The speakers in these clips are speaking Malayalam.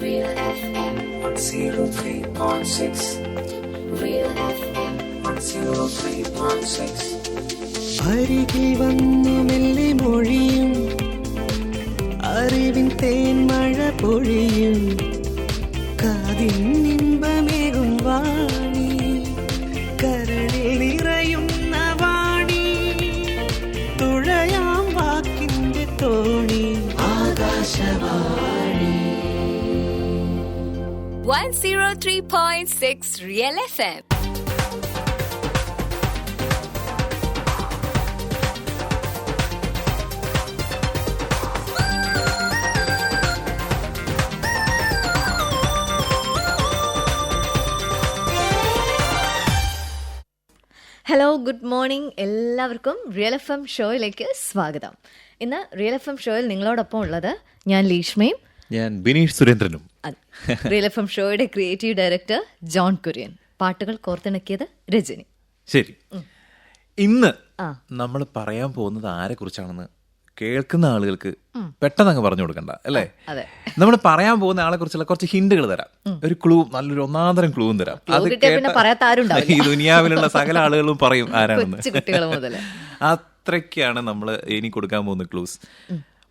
Real FM 103.6. Real FM 103.6. അരികിൽ വന്നു മെല്ലെ മൊഴിയും അറിവിൻ തേന്മഴ പൊഴിയും കാതിൻ ഇമ്പമേകും വാണി കരളിൽ നിറയുന്ന വാണി തുഴയാം വാക്കിന്റെ തോണി Akashvani 103.6 Real FM. Hello, good morning. എല്ലാവർക്കും റിയൽ എഫ് എം ഷോയിലേക്ക് സ്വാഗതം. ഇന്ന് റിയൽ എഫ് എം ഷോയിൽ നിങ്ങളോടൊപ്പം ഉള്ളത് ഞാൻ ലീഷ്മയും ഞാൻ ബിനീഷ് സുരേന്ദ്രനും. റിയൽ എഫ് എം ഷോയുടെ ക്രിയേറ്റീവ് ഡയറക്ടർ ജോൺ കുര്യൻ. പാട്ടുകൾ കോർത്തിണക്കിയത് രജനി. ശരി, ഇന്ന് നമ്മൾ പറയാൻ പോകുന്നത് ആരെ കുറിച്ചാണെന്ന് കേൾക്കുന്ന ആളുകൾക്ക് പെട്ടെന്ന് അങ്ങ് പറഞ്ഞു കൊടുക്കണ്ട, അല്ലേ? നമ്മൾ പറയാൻ പോകുന്ന ആളെ കുറിച്ചുള്ള കുറച്ച് ഹിന്റുകൾ തരാം. ഒരു ക്ലൂ, നല്ലൊരു ഒന്നാന്തരം ക്ലൂവും തരാം. അത് ഈ ദുനിയാവിലുള്ള സകല ആളുകളും പറയും ആരാണെന്ന്. അത്രയ്ക്കാണ് നമ്മൾ ഇനി കൊടുക്കാൻ പോകുന്ന ക്ലൂസ്.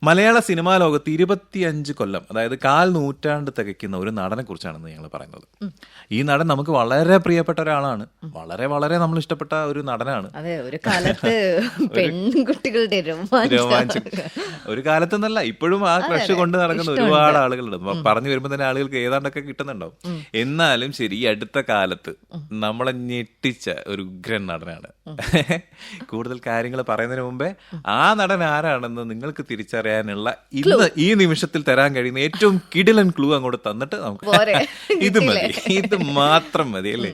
മലയാള സിനിമാ ലോകത്ത് 25 കൊല്ലം, അതായത് 1/4 നൂറ്റാണ്ട് തികയ്ക്കുന്ന ഒരു നടനെ കുറിച്ചാണെന്ന് ഞങ്ങൾ പറയുന്നത്. ഈ നടൻ നമുക്ക് വളരെ പ്രിയപ്പെട്ട ഒരാളാണ്. വളരെ വളരെ നമ്മൾ ഇഷ്ടപ്പെട്ട ഒരു നടനാണ്. ഒരു കാലത്ത് പെൺകുട്ടികളുടെ രോമാഞ്ചം, ഒരു കാലത്തെന്നല്ല ഇപ്പോഴും ആ ക്രഷ് കൊണ്ട് നടക്കുന്ന ഒരുപാട് ആളുകളുണ്ട്. പറഞ്ഞു വരുമ്പോൾ തന്നെ ആളുകൾക്ക് ഏതാണ്ടൊക്കെ കിട്ടുന്നുണ്ടാവും. എന്നാലും ശരി, ഈ അടുത്ത കാലത്ത് നമ്മളെ ഞെട്ടിച്ച ഒരു ഉഗ്രൻ നടനാണ്. കൂടുതൽ കാര്യങ്ങൾ പറയുന്നതിന് മുമ്പേ ആ നടൻ ആരാണെന്ന് നിങ്ങൾക്ക് തിരിച്ചറിയാനുള്ള ഇന്ന് ഈ നിമിഷത്തിൽ തരാൻ കഴിയുന്ന ഏറ്റവും കിടിലൻ ക്ലൂ അങ്ങോട്ട് തന്നിട്ട് നമുക്ക് ഇത് മതി, ഇത് മാത്രം മതി, അല്ലേ?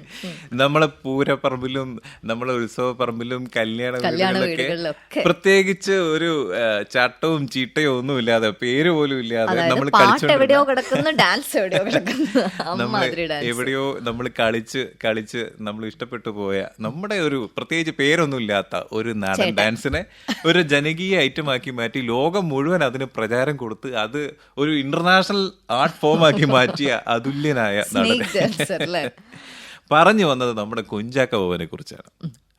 നമ്മളെ പൂരപ്പറമ്പിലും നമ്മളെ ഉത്സവപ്പറമ്പിലും കല്യാണ വീടുകളിലൊക്കെ പ്രത്യേകിച്ച് ഒരു ചട്ടവും ചീട്ടയും ഒന്നും ഇല്ലാതെ, പേര് പോലും ഇല്ലാതെ നമ്മൾ എവിടെയോ നമ്മൾ കളിച്ച് നമ്മൾ ഇഷ്ടപ്പെട്ടു പോയ, നമ്മുടെ ഒരു പ്രത്യേകിച്ച് പേരൊന്നും ഇല്ലാത്ത ഒരു നാടൻ ഡാൻസിനെ ഒരു ജനകീയ ഐറ്റമാക്കി മാറ്റി ലോകം മുഴുവൻ അതിന് പ്രചാരം കൊടുത്ത് അത് ഒരു ഇന്റർനാഷണൽ ആർട്ട് ഫോം ആക്കി മാറ്റിയ അതുല്യനായ നടൻ. പറഞ്ഞു വന്നത് നമ്മുടെ കുഞ്ചാക്കോ ബോബനെ കുറിച്ചാണ്.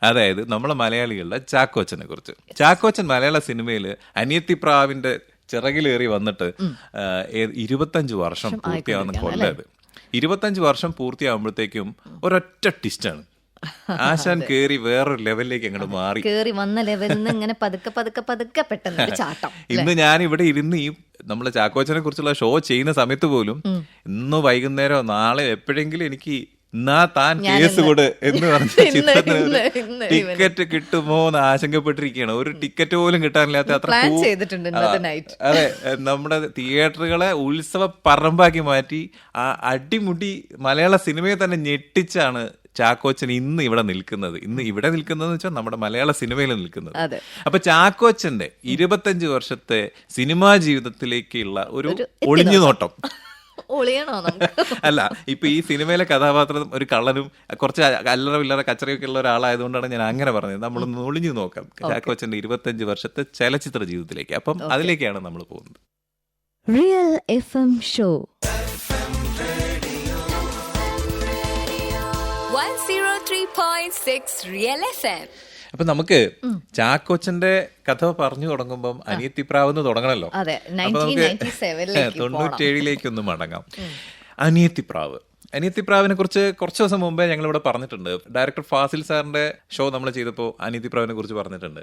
അതായത് നമ്മളെ മലയാളികളുടെ ചാക്കോച്ചനെ കുറിച്ച്. ചാക്കോച്ചൻ മലയാള സിനിമയിൽ അനിയത്തിപ്രാവിന്റെ ചിറകിലേറി വന്നിട്ട് 25 വർഷം പൂർത്തിയാവുന്ന കൊല്ലത്. 25 വർഷം പൂർത്തിയാവുമ്പോഴത്തേക്കും ഒരൊറ്റ ട്വിസ്റ്റാണ്. ആശാൻ കേറി വേറൊരു ലെവലിലേക്ക് അങ്ങോട്ട് മാറി. കേറി വന്ന ലെവലിൽ നിന്ന് ഇങ്ങനെ പതുക്കെ പെട്ടെന്ന് ചാട്ടം. ഇന്ന് ഞാൻ ഇവിടെ ഇരുന്ന് ഈ നമ്മളെ ചാക്കോച്ചനെ കുറിച്ചുള്ള ഷോ ചെയ്യുന്ന സമയത്ത് പോലും ഇന്ന് വൈകുന്നേരം നാളെ എപ്പോഴെങ്കിലും എനിക്ക് എന്നാ താൻ കേസ് കൊട് എന്ന് പറഞ്ഞ ചിത്രത്തിന് ടിക്കറ്റ് കിട്ടുമോ എന്ന് ആശങ്കപ്പെട്ടിരിക്കുകയാണ്. ഒരു ടിക്കറ്റ് പോലും കിട്ടാനില്ലാത്ത അത്ര. അതെ, നമ്മുടെ തിയേറ്ററുകളെ ഉത്സവ പറമ്പാക്കി മാറ്റി ആ അടിമുടി മലയാള സിനിമയെ തന്നെ ഞെട്ടിച്ചാണ് ചാക്കോച്ചൻ ഇന്ന് ഇവിടെ നിൽക്കുന്നത്. ഇന്ന് ഇവിടെ നിൽക്കുന്നതെന്ന് വെച്ചാൽ നമ്മുടെ മലയാള സിനിമയിൽ നിൽക്കുന്നത്. അപ്പൊ ചാക്കോച്ചന്റെ 25 വർഷത്തെ സിനിമാ ജീവിതത്തിലേക്കുള്ള ഒരു ഒളിഞ്ഞുനോട്ടം. അല്ല, ഇപ്പൊ ഈ സിനിമയിലെ കഥാപാത്രം ഒരു കള്ളനും കുറച്ച് അല്ലറ വില്ലറ കച്ചറയൊക്കെ ഉള്ള ഒരാളായതുകൊണ്ടാണ് ഞാൻ അങ്ങനെ പറഞ്ഞത്. നമ്മളൊന്ന് ഒളിഞ്ഞു നോക്കാം ചാക്കോച്ചന്റെ 25 വർഷത്തെ ചലച്ചിത്ര ജീവിതത്തിലേക്ക്. അപ്പം അതിലേക്കാണ് നമ്മൾ പോകുന്നത്. Real FM show 103.6 Real FM. അപ്പൊ നമുക്ക് ചാക്കോച്ചന്റെ കഥ പറഞ്ഞു തുടങ്ങുമ്പം അനിയത്തിപ്രാവെന്ന് തുടങ്ങണല്ലോ. അപ്പൊ നമുക്ക് 97 മടങ്ങാം. അനിയത്തിപ്രാവിനെ കുറിച്ച് കുറച്ച് ദിവസം മുമ്പേ ഞങ്ങൾ ഇവിടെ പറഞ്ഞിട്ടുണ്ട്. ഡയറക്ടർ ഫാസിൽ സാറിന്റെ ഷോ നമ്മൾ ചെയ്തപ്പോൾ അനിയത്തിപ്രാവിനെ കുറിച്ച് പറഞ്ഞിട്ടുണ്ട്.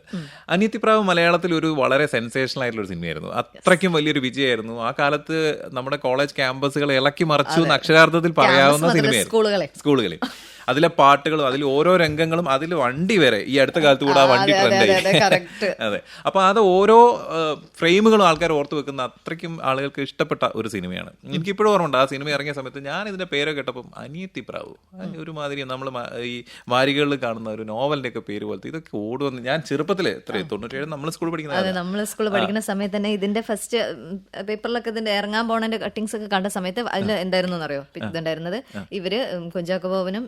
അനിയത്തിപ്രാവ് മലയാളത്തിൽ ഒരു വളരെ സെൻസേഷണൽ ആയിട്ടുള്ള ഒരു സിനിമയായിരുന്നു. അത്രയ്ക്കും വലിയൊരു വിജയമായിരുന്നു. ആ കാലത്ത് നമ്മുടെ കോളേജ് ക്യാമ്പസുകൾ ഇളക്കി മറിച്ചു എന്ന് അക്ഷരാർത്ഥത്തിൽ പറയാവുന്ന സിനിമയായിരുന്നു. സ്കൂളുകളിൽ അതിലെ പാട്ടുകളും അതിൽ ഓരോ രംഗങ്ങളും അതിൽ വണ്ടി വരെ ഈ അടുത്ത കാലത്ത് കൂടെ ആ വണ്ടി ട്രെൻഡായി. അതെ, അപ്പൊ അത് ഓരോ ഫ്രെയിമുകളും ആൾക്കാർ ഓർത്തു വെക്കുന്ന അത്രയ്ക്കും ആളുകൾക്ക് ഇഷ്ടപ്പെട്ട ഒരു സിനിമയാണ്. എനിക്കിപ്പോഴും ഓർമ്മയുണ്ട് ആ സിനിമ ഇറങ്ങിയ സമയത്ത് ഞാൻ ഇതിന്റെ പേരൊക്കെ കേട്ടപ്പം അനിയത്തിപ്രാവ് ഒരുമാതിരി നമ്മൾ ഈ വാരികളിൽ കാണുന്ന ഒരു നോവലിന്റെ ഒക്കെ പേര് പോലത്തെ ഇതൊക്കെ ഓടുവന്ന് ഞാൻ ചെറുപ്പത്തില് 97 നമ്മൾ സ്കൂളിൽ പഠിക്കുന്ന സമയത്ത് തന്നെ ഇതിന്റെ ഫസ്റ്റ് പേപ്പറിലൊക്കെ ഇതിന്റെ ഇറങ്ങാൻ പോണതിന്റെ കട്ടിങ്സ് ഒക്കെ കണ്ട സമയത്ത് അതിൽ എന്തായിരുന്നു അറിയോ ഇതുണ്ടായിരുന്നത്? ഇവര് കുഞ്ചാക്കോ ബോബനും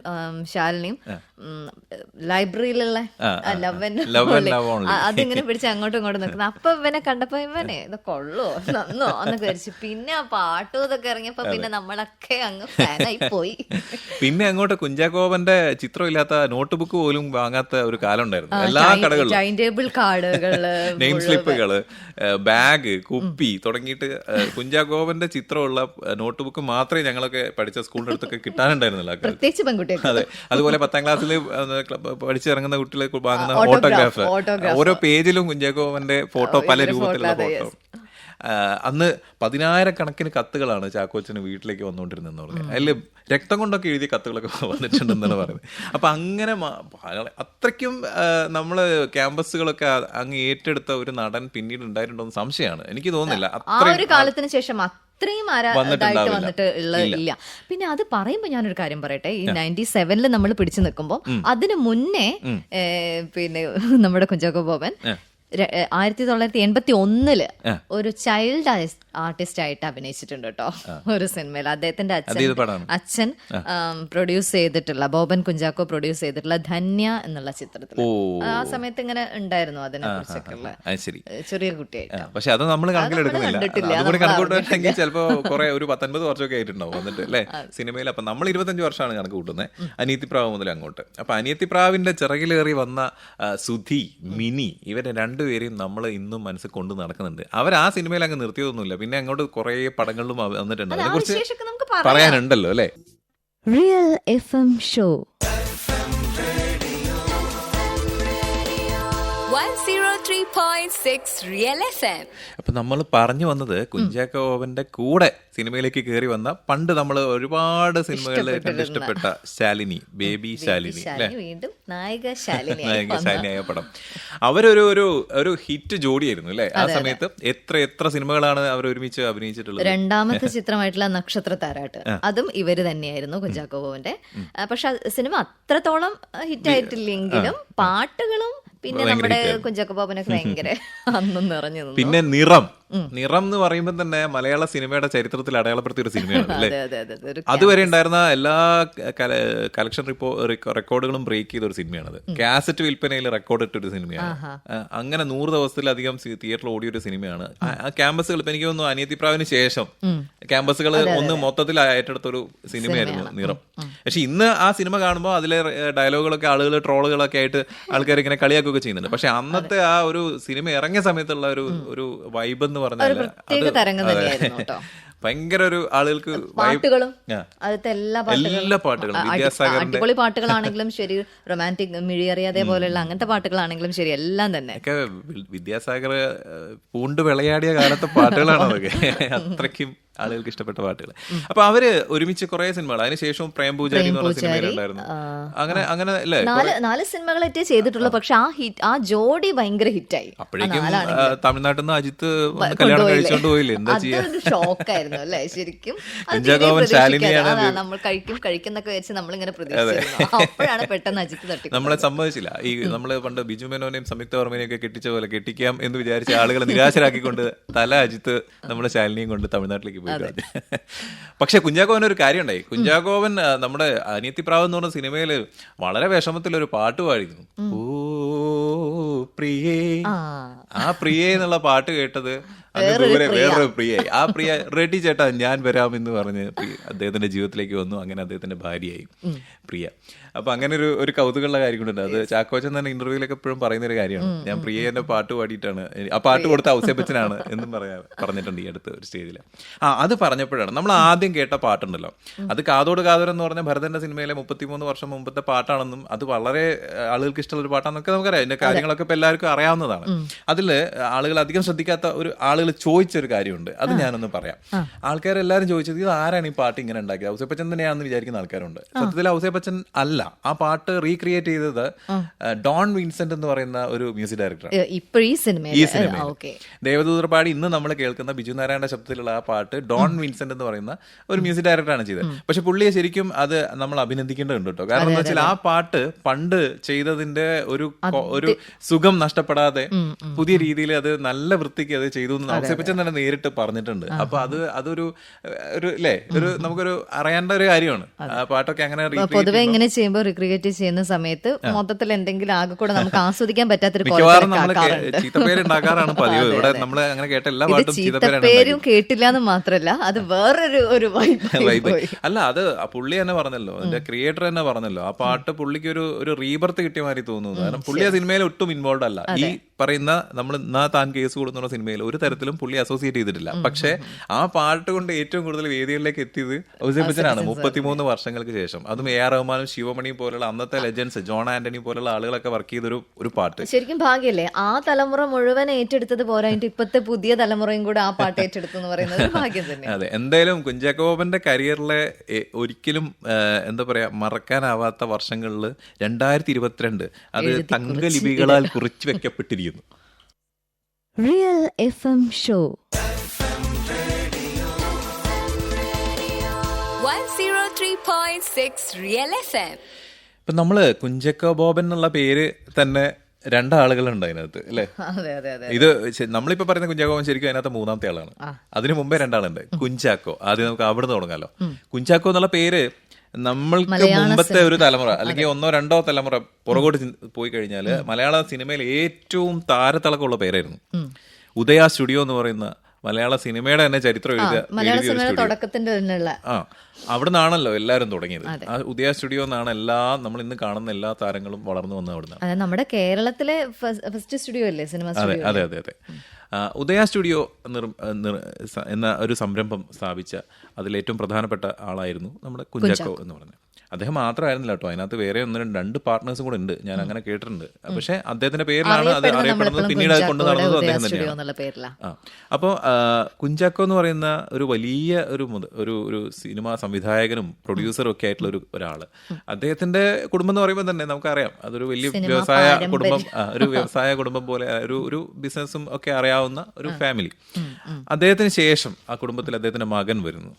ശാലിനിയും ലൈബ്രറിയിലുള്ള love and Love and Love Only. അതിങ്ങനെ പിടിച്ച് അങ്ങോട്ടും ഇങ്ങോട്ടും നിൽക്കുന്നത്. അപ്പൊ ഇവനെ കണ്ടപ്പോ ഇവനെ ഇത് കൊള്ളോ നന്നോ എന്നൊക്കെ വിചാരിച്ചു. പിന്നെ ആ പാട്ടും ഇതൊക്കെ ഇറങ്ങിയപ്പോ പിന്നെ നമ്മളൊക്കെ അങ്ങ് ഫാനായി പോയി. പിന്നെ അങ്ങോട്ട് കുഞ്ചാക്കോവന്റെ ചിത്രമില്ലാത്ത നോട്ട് ബുക്ക് പോലും വാങ്ങാത്ത ഒരു കാലം ഉണ്ടായിരുന്നു. എല്ലാ കടകളിലും ടൈം ടേബിൾ കാർഡുകള്, നെയിം സ്ലിപ്പുകള്, ബാഗ്, കുപ്പി തുടങ്ങിയിട്ട് കുഞ്ചാക്കോവന്റെ ചിത്രമുള്ള നോട്ട് ബുക്ക് മാത്രമേ ഞങ്ങളൊക്കെ പഠിച്ച സ്കൂളിന്റെ അടുത്തൊക്കെ കിട്ടാനുണ്ടായിരുന്നില്ല. പ്രത്യേകിച്ച് പെൺകുട്ടികൾ. അതെ, അതുപോലെ 10ാം ക്ലാസ്സിൽ പഠിച്ചിറങ്ങുന്ന കുട്ടികളെ വാങ്ങുന്ന ഓട്ടോഗ്രാഫ്, ഓരോ പേജിലും കുഞ്ചാക്കോവന്റെ ഫോട്ടോ, പല രൂപത്തിലുള്ള ഫോട്ടോ. അന്ന് 10,000-കണക്കിന് കത്തുകളാണ് ചാക്കോച്ചന് വീട്ടിലേക്ക് വന്നുകൊണ്ടിരുന്നതെന്ന് പറഞ്ഞു. അതിൽ രക്തം കൊണ്ടൊക്കെ എഴുതിയ കത്തുകളൊക്കെ വന്നിട്ടുണ്ടെന്നാണ് പറയുന്നത്. അപ്പൊ അങ്ങനെ അത്രയ്ക്കും നമ്മള് ക്യാമ്പസുകളൊക്കെ അങ്ങ് ഏറ്റെടുത്ത ഒരു നടൻ പിന്നീട് ഉണ്ടായിട്ടുണ്ടോന്ന് സംശയമാണ്. എനിക്ക് തോന്നുന്നില്ല ആ ഒരു കാലത്തിന് ശേഷം അത്രയും ആരായിട്ട് വന്നിട്ട് ഇല്ല. പിന്നെ അത് പറയുമ്പോ ഞാനൊരു കാര്യം പറയട്ടെ, ഈ 97 നമ്മൾ പിടിച്ചു നിൽക്കുമ്പോ അതിനു മുന്നേ പിന്നെ നമ്മുടെ കുഞ്ചാക്കോ ബോബൻ 1981 ഒരു ചൈൽഡ് ആർട്ടിസ്റ്റ് ആയിട്ട് അഭിനയിച്ചിട്ടുണ്ട് കേട്ടോ ഒരു സിനിമയിൽ. അദ്ദേഹത്തിന്റെ അച്ഛൻ പ്രൊഡ്യൂസ് ചെയ്തിട്ടുള്ള, ബോബൻ കുഞ്ചാക്കോ പ്രൊഡ്യൂസ് ചെയ്തിട്ടുള്ള ധന്യ എന്നുള്ള ചിത്രത്തിൽ ആ സമയത്ത് ഇങ്ങനെ ഉണ്ടായിരുന്നു അതിനെ കുറിച്ചൊക്കെയുള്ള ചെറിയ കുട്ടിയായിട്ട്. പക്ഷെ അത് നമ്മൾ കണക്കിലെടുക്കുന്നില്ല. ചിലപ്പോ കുറെ ഒരു 19 വർഷമൊക്കെ ആയിട്ടുണ്ടാവും വന്നിട്ട് അല്ലെ സിനിമയിൽ. അപ്പൊ നമ്മൾ 25 വർഷമാണ് കണക്ക് കൂട്ടുന്നത് അനിയത്തിപ്രാവ് മുതൽ അങ്ങോട്ട്. അപ്പൊ അനിയത്തിപ്രാവിന്റെ ചിറകിലേറി വന്ന സുധി, മിനി, ഇവരെ രണ്ടുപേരെയും നമ്മൾ ഇന്നും മനസ്സിൽ കൊണ്ട് നടക്കുന്നുണ്ട്. അവർ ആ സിനിമയിൽ അങ്ങ് നിർത്തിയതൊന്നുമില്ല. പിന്നെ അങ്ങോട്ട് കുറെ പടങ്ങളിലും വന്നിട്ടുണ്ട്. അതിനെ കുറിച്ച് പറയാനുണ്ടല്ലോ അല്ലെ. Real FM show 103.6 real FM. അപ്പൊ നമ്മൾ പറഞ്ഞു വന്നത് കുഞ്ചാക്കോവന്റെ കൂടെ സിനിമയിലേക്ക് കയറി വന്ന, പണ്ട് നമ്മൾ ഒരുപാട് സിനിമകളിൽ കണ്ടിഷ്ടപ്പെട്ട ശാലിനി, ബേബി ശാലിനി അല്ലെ, വീണ്ടും നായിക ശാലിനി ആയ പടം. അവരൊരു ഒരു ഹിറ്റ് ജോഡിയായിരുന്നു അല്ലെ ആ സമയത്ത്. എത്ര സിനിമകളാണ് അവർ ഒരുമിച്ച് അഭിനയിച്ചിട്ടുള്ളത്. രണ്ടാമത്തെ ചിത്രമായിട്ടുള്ള നക്ഷത്ര താരാട്ട്, അതും ഇവര് തന്നെയായിരുന്നു കുഞ്ചാക്കോ ബോബന്റെ. പക്ഷെ സിനിമ അത്രത്തോളം ഹിറ്റ് ആയിട്ടില്ലെങ്കിലും പാട്ടുകളും പിന്നെ നമ്മുടെ കുഞ്ചാക്കോ ബോബനൊക്കെ ഭയങ്കര അന്നും നിറഞ്ഞു. പിന്നെ നിറം എന്ന് പറയുമ്പോൾ തന്നെ മലയാള സിനിമയുടെ ചരിത്രത്തിൽ അടയാളപ്പെടുത്തിയ ഒരു സിനിമയാണ് അല്ലേ. അതുവരെ ഉണ്ടായിരുന്ന എല്ലാ കളക്ഷൻ റെക്കോർഡുകളും ബ്രേക്ക് ചെയ്ത ഒരു സിനിമയാണത്. കാസറ്റ് വിൽപ്പനയിൽ റെക്കോർഡ് ഇട്ടൊരു സിനിമയാണ്. അങ്ങനെ 100 ദിവസത്തിലധികം തിയേറ്ററിൽ ഓടിയ ഒരു സിനിമയാണ്. ആ ക്യാമ്പസുകൾ ഇപ്പൊ എനിക്ക് തോന്നുന്നു അനിയത്തിപ്രാവിന് ശേഷം ക്യാമ്പസുകൾ ഒന്ന് മൊത്തത്തിൽ ഏറ്റെടുത്തൊരു സിനിമയായിരുന്നു നിറം. പക്ഷെ ഇന്ന് ആ സിനിമ കാണുമ്പോൾ അതിലെ ഡയലോഗുകളൊക്കെ ആളുകൾ ട്രോളുകളൊക്കെ ആയിട്ട് ആൾക്കാർ ഇങ്ങനെ കളിയാക്കുകയൊക്കെ ചെയ്യുന്നുണ്ട്. പക്ഷെ അന്നത്തെ ആ ഒരു സിനിമ ഇറങ്ങിയ സമയത്തുള്ള ഒരു വൈബ് എന്ന് പറഞ്ഞാൽ ഭയങ്കര ഒരു ആളുകൾക്ക് പാട്ടുകളും എല്ലാ പാട്ടുകളും അടിപൊളി പാട്ടുകളാണെങ്കിലും ശരി, റൊമാൻറ്റിക് മിഴിയറിയ അതേപോലെയുള്ള അങ്ങനത്തെ പാട്ടുകളാണെങ്കിലും ശരി, എല്ലാം തന്നെ ഒക്കെ വിദ്യാസാഗർ പൂണ്ട് വിളയാടിയ കാലത്തെ പാട്ടുകളാണ് അതൊക്കെ. അത്രയ്ക്കും ആളുകൾക്ക് ഇഷ്ടപ്പെട്ട പാട്ടുകൾ. അപ്പൊ അവര് ഒരുമിച്ച് കുറെ സിനിമകൾ, അതിനുശേഷവും പ്രേം പൂജാരി എന്ന് പറഞ്ഞ സിനിമയിലുണ്ടായിരുന്നു. അങ്ങനെ അല്ലേ 4 സിനിമകളൊക്കെ ചെയ്തിട്ടുള്ളൂ. പക്ഷെ ആ ജോഡി ഭയങ്കര ഹിറ്റായി. അപ്പോഴേക്കും തമിഴ്നാട്ടിൽ നിന്ന് അജിത്ത് കല്യാണം കഴിച്ചോണ്ട് പോയില്ലേ, എന്താ ചെയ്യാ. ഷോക്കായിരുന്നു അല്ലേ ശരിക്കും. നമ്മൾ കഴിക്കുന്നൊക്കെ വെച്ച് നമ്മളിങ്ങനെ പ്രതീക്ഷിച്ചിരുന്നു. അപ്പോഴാണ് പെട്ടെന്ന് അജിത്ത് തട്ടി. നമ്മളെ സമ്മതിച്ചില്ല. ഈ നമ്മള് പണ്ട് ബിജു മേനോനെയും സംയുക്ത വർമ്മനെയും ഒക്കെ കെട്ടിച്ച പോലെ കെട്ടിക്കാം എന്ന് വിചാരിച്ച ആളുകളെ നിരാശരാക്കിക്കൊണ്ട് തല അജിത്ത് നമ്മുടെ ശാലിനിയും കൊണ്ട് തമിഴ്നാട്ടിലേക്ക് പോയി. പക്ഷെ കുഞ്ചാക്കോവൻ ഒരു കാര്യം ഉണ്ടായി. കുഞ്ചാക്കോവൻ നമ്മുടെ അനിയത്തിപ്രാവ് എന്ന് പറഞ്ഞ സിനിമയില് വളരെ വിഷമത്തിലൊരു പാട്ട് പാടിയിരുന്നു. ഓ പ്രിയേ, ആ പ്രിയേ എന്നുള്ള പാട്ട് കേട്ടത് വേറൊരു പ്രിയായി. ആ പ്രിയ റെഡി ചേട്ടാ ഞാൻ വരാമെന്ന് പറഞ്ഞ് അദ്ദേഹത്തിന്റെ ജീവിതത്തിലേക്ക് വന്നു. അങ്ങനെ അദ്ദേഹത്തിന്റെ ഭാര്യയായി പ്രിയ. അപ്പൊ അങ്ങനെ ഒരു കൗതുകമുള്ള കാര്യം കൊണ്ടുണ്ട്. അത് ചാക്കോച്ചൻ തന്നെ ഇന്റർവ്യൂലൊക്കെ എപ്പോഴും പറയുന്ന ഒരു കാര്യമാണ്. ഞാൻ പ്രിയന്റെ പാട്ട് പാടിയിട്ടാണ്, ആ പാട്ട് കൊടുത്ത ഔസേപ്പച്ചനാണ് എന്നും പറഞ്ഞിട്ടുണ്ട് ഈ അടുത്ത ഒരു സ്റ്റേജിൽ. അത് പറഞ്ഞപ്പോഴാണ് നമ്മൾ ആദ്യം കേട്ട പാട്ടുണ്ടല്ലോ, അത് കാതോട് കാതോരെന്ന് പറഞ്ഞ ഭരതന്റെ സിനിമയിലെ 33 വർഷം മുമ്പത്തെ പാട്ടാണെന്നും അത് വളരെ ആളുകൾക്ക് ഇഷ്ടമുള്ള ഒരു പാട്ടാണെന്നൊക്കെ നമുക്കറിയാം. അതിന്റെ കാര്യങ്ങളൊക്കെ ഇപ്പൊ എല്ലാവർക്കും അറിയാവുന്നതാണ്. അതില് ആളുകൾ അധികം ശ്രദ്ധിക്കാത്ത ഒരു ആളുകൾ ചോദിച്ചൊരു കാര്യമുണ്ട്, അത് ഞാനൊന്ന് പറയാം. ആൾക്കാരെല്ലാരും ചോദിച്ചത് ഇത് ആരാണ് ഈ പാട്ട് ഇങ്ങനെ ഉണ്ടാക്കിയത്, ഔസേപ്പച്ചൻ തന്നെയാണെന്ന് വിചാരിക്കുന്ന ആൾക്കാരുണ്ട്. സത്യത്തിൽ ഔസേപ്പച്ചൻ അല്ല. ആ പാട്ട് റീക്രിയേറ്റ് ചെയ്തത് ഡോൺ വിൻസെന്റ് എന്ന് പറയുന്ന ഒരു മ്യൂസിക് ഡയറക്ടർ. ഈ സിനിമയിൽ ദേവദൂതർ പാടി ഇന്ന് നമ്മൾ കേൾക്കുന്ന ബിജു നാരായണന്റെ ശബ്ദത്തിലുള്ള ആ പാട്ട് ഡോൺ വിൻസെന്റ് എന്ന് പറയുന്ന ഒരു മ്യൂസിക് ഡയറക്ടറാണ് ചെയ്തത്. പക്ഷെ പുള്ളിയെ ശരിക്കും അത് നമ്മൾ അഭിനന്ദിക്കേണ്ടതുണ്ട് കേട്ടോ. കാരണം എന്താ വെച്ചാൽ ആ പാട്ട് പണ്ട് ചെയ്തതിന്റെ ഒരു സുഖം നഷ്ടപ്പെടാതെ പുതിയ രീതിയിൽ അത് നല്ല വൃത്തിക്ക് അത് ചെയ്തു എന്ന് ഔസേപ്പച്ചൻ തന്നെ നേരിട്ട് പറഞ്ഞിട്ടുണ്ട്. അപ്പൊ അതൊരു അല്ലേ ഒരു നമുക്കൊരു അറിയേണ്ട ഒരു കാര്യമാണ്. ആ പാട്ടൊക്കെ അങ്ങനെ പൊതുവെ ഇങ്ങനെ ചെയ്യുമ്പോൾ റിക്രിയേറ്റ് ചെയ്യുന്ന സമയത്ത് മൊത്തത്തിൽ എന്തെങ്കിലും ആകെ കൂടെ നമുക്ക് ആസ്വദിക്കാൻ പറ്റാത്തൊരു മിക്കവാറും നമ്മൾ ചീത്തപ്പേര് ഉണ്ടാക്കാറാണ് പതിവ്. ഇവിടെ നമ്മൾ അങ്ങനെ കേട്ട എല്ലാ പാട്ടും ചീത്തപ്പേരും കേട്ടില്ല എന്ന് മാത്രല്ല, അത് വേറൊരു വൈബ്. അല്ല, അത് പുള്ളി തന്നെ പറഞ്ഞല്ലോ, അതിന്റെ ക്രിയേറ്റർ തന്നെ പറഞ്ഞല്ലോ, ആ പാട്ട് പുള്ളിക്ക് ഒരു റീബർത്ത് കിട്ടിയ മാതിരി തോന്നുന്നു. കാരണം പുള്ളി ആ സിനിമയിൽ ഒട്ടും ഇൻവോൾവ് അല്ല. ഈ പറയുന്ന നമ്മൾ എന്നാ താൻ കേസ് കൊടുക്കുന്ന സിനിമയിൽ ഒരു തരത്തിലും പുള്ളി അസോസിയേറ്റ് ചെയ്തിട്ടില്ല. പക്ഷെ ആ പാട്ട് കൊണ്ട് ഏറ്റവും കൂടുതൽ വേദികളിലേക്ക് എത്തിയത് ഔസേപ്പച്ചനാണ് 33 വർഷങ്ങൾക്ക് ശേഷം. അതും AR റഹ്മാനും ശിവമണിയും പോലുള്ള അന്നത്തെ ലെജൻസ്, ജോൺ ആന്റണി പോലുള്ള ആളുകളൊക്കെ വർക്ക് ചെയ്തൊരു പാട്ട്. ശരിക്കും ഭാഗ്യല്ലേ, ആ തലമുറ മുഴുവൻ ഏറ്റെടുത്തത് പോരായിട്ട് ഇപ്പത്തെ പുതിയ തലമുറയും കൂടെ ആ പാട്ട് ഏറ്റെടുത്തു എന്ന് പറയുന്നത് ഭാഗ്യം തന്നെ. അതെ, എന്തായാലും കുഞ്ചാക്കോ ബോബന്റെ കരിയറിലെ ഒരിക്കലും എന്താ പറയാ മറക്കാനാവാത്ത വർഷങ്ങളിൽ 2022 അത് തങ്കലിപികളാൽ കുറിച്ചു വെക്കപ്പെട്ടിരിക്കുന്നു. Real FM show 103.6 real FM. ഇപ്പൊ നമ്മള് കുഞ്ചാക്കോ ബോബൻ എന്നുള്ള പേര് തന്നെ രണ്ടാളുകളുണ്ട് അതിനകത്ത് അല്ലേ? ഇത് നമ്മളിപ്പോ പറയുന്ന കുഞ്ചാക്കോ ബോബൻ ശരിക്കും അതിനകത്ത് മൂന്നാമത്തെ ആളാണ്. അതിനു മുമ്പേ രണ്ടാളുണ്ട്. കുഞ്ചാക്കോ, ആദ്യം നമുക്ക് അവിടുന്ന് തുടങ്ങാലോ. കുഞ്ചാക്കോ എന്നുള്ള പേര് നമ്മൾക്ക് മുമ്പത്തെ ഒരു തലമുറ അല്ലെങ്കിൽ 1 or 2 തലമുറ പുറകോട്ട് പോയി കഴിഞ്ഞാല് മലയാള സിനിമയിൽ ഏറ്റവും താരത്തിളക്കമുള്ള പേരായിരുന്നു. ഉദയ സ്റ്റുഡിയോ എന്ന് പറയുന്ന മലയാള സിനിമയുടെ തന്നെ ചരിത്രം എഴുതിയ അവിടെ നിന്നാണല്ലോ എല്ലാവരും തുടങ്ങിയത്. ആ ഉദയ സ്റ്റുഡിയോ എന്നാണ് നമ്മൾ ഇന്ന് കാണുന്ന എല്ലാ താരങ്ങളും വളർന്നു വന്നത് അവിടുന്ന്. നമ്മുടെ കേരളത്തിലെ ഫസ്റ്റ് സ്റ്റുഡിയോ അല്ലേ സിനിമ? അതെ. ഉദയ സ്റ്റുഡിയോ എന്ന ഒരു സംരംഭം സ്ഥാപിച്ച അതിലേറ്റവും പ്രധാനപ്പെട്ട ആളായിരുന്നു നമ്മുടെ കുഞ്ചാക്കോ എന്ന് പറഞ്ഞത്. അദ്ദേഹം മാത്രമായിരുന്നില്ല കേട്ടോ, അതിനകത്ത് വേറെ 1-2 പാർട്ട്നേഴ്സും കൂടെ ഉണ്ട്, ഞാൻ അങ്ങനെ കേട്ടിട്ടുണ്ട്. പക്ഷെ അദ്ദേഹത്തിന്റെ പേരിലാണ് അത് അറിയപ്പെടുന്നത്. പിന്നീട് അത് കൊണ്ടു നടന്നത് അദ്ദേഹം തന്നെയാണ്. അപ്പോൾ കുഞ്ചാക്കോ എന്ന് പറയുന്ന ഒരു വലിയ ഒരു സിനിമാ സംവിധായകനും പ്രൊഡ്യൂസറും ഒക്കെ ആയിട്ടുള്ള ഒരാള്. അദ്ദേഹത്തിന്റെ കുടുംബം എന്ന് പറയുമ്പോൾ തന്നെ നമുക്കറിയാം അതൊരു വലിയ വ്യവസായ കുടുംബം പോലെ ഒരു ബിസിനസ്സും ഒക്കെ അറിയാവുന്ന ഒരു ഫാമിലി. അദ്ദേഹത്തിന് ശേഷം ആ കുടുംബത്തിൽ അദ്ദേഹത്തിന്റെ മകൻ വരുന്നു,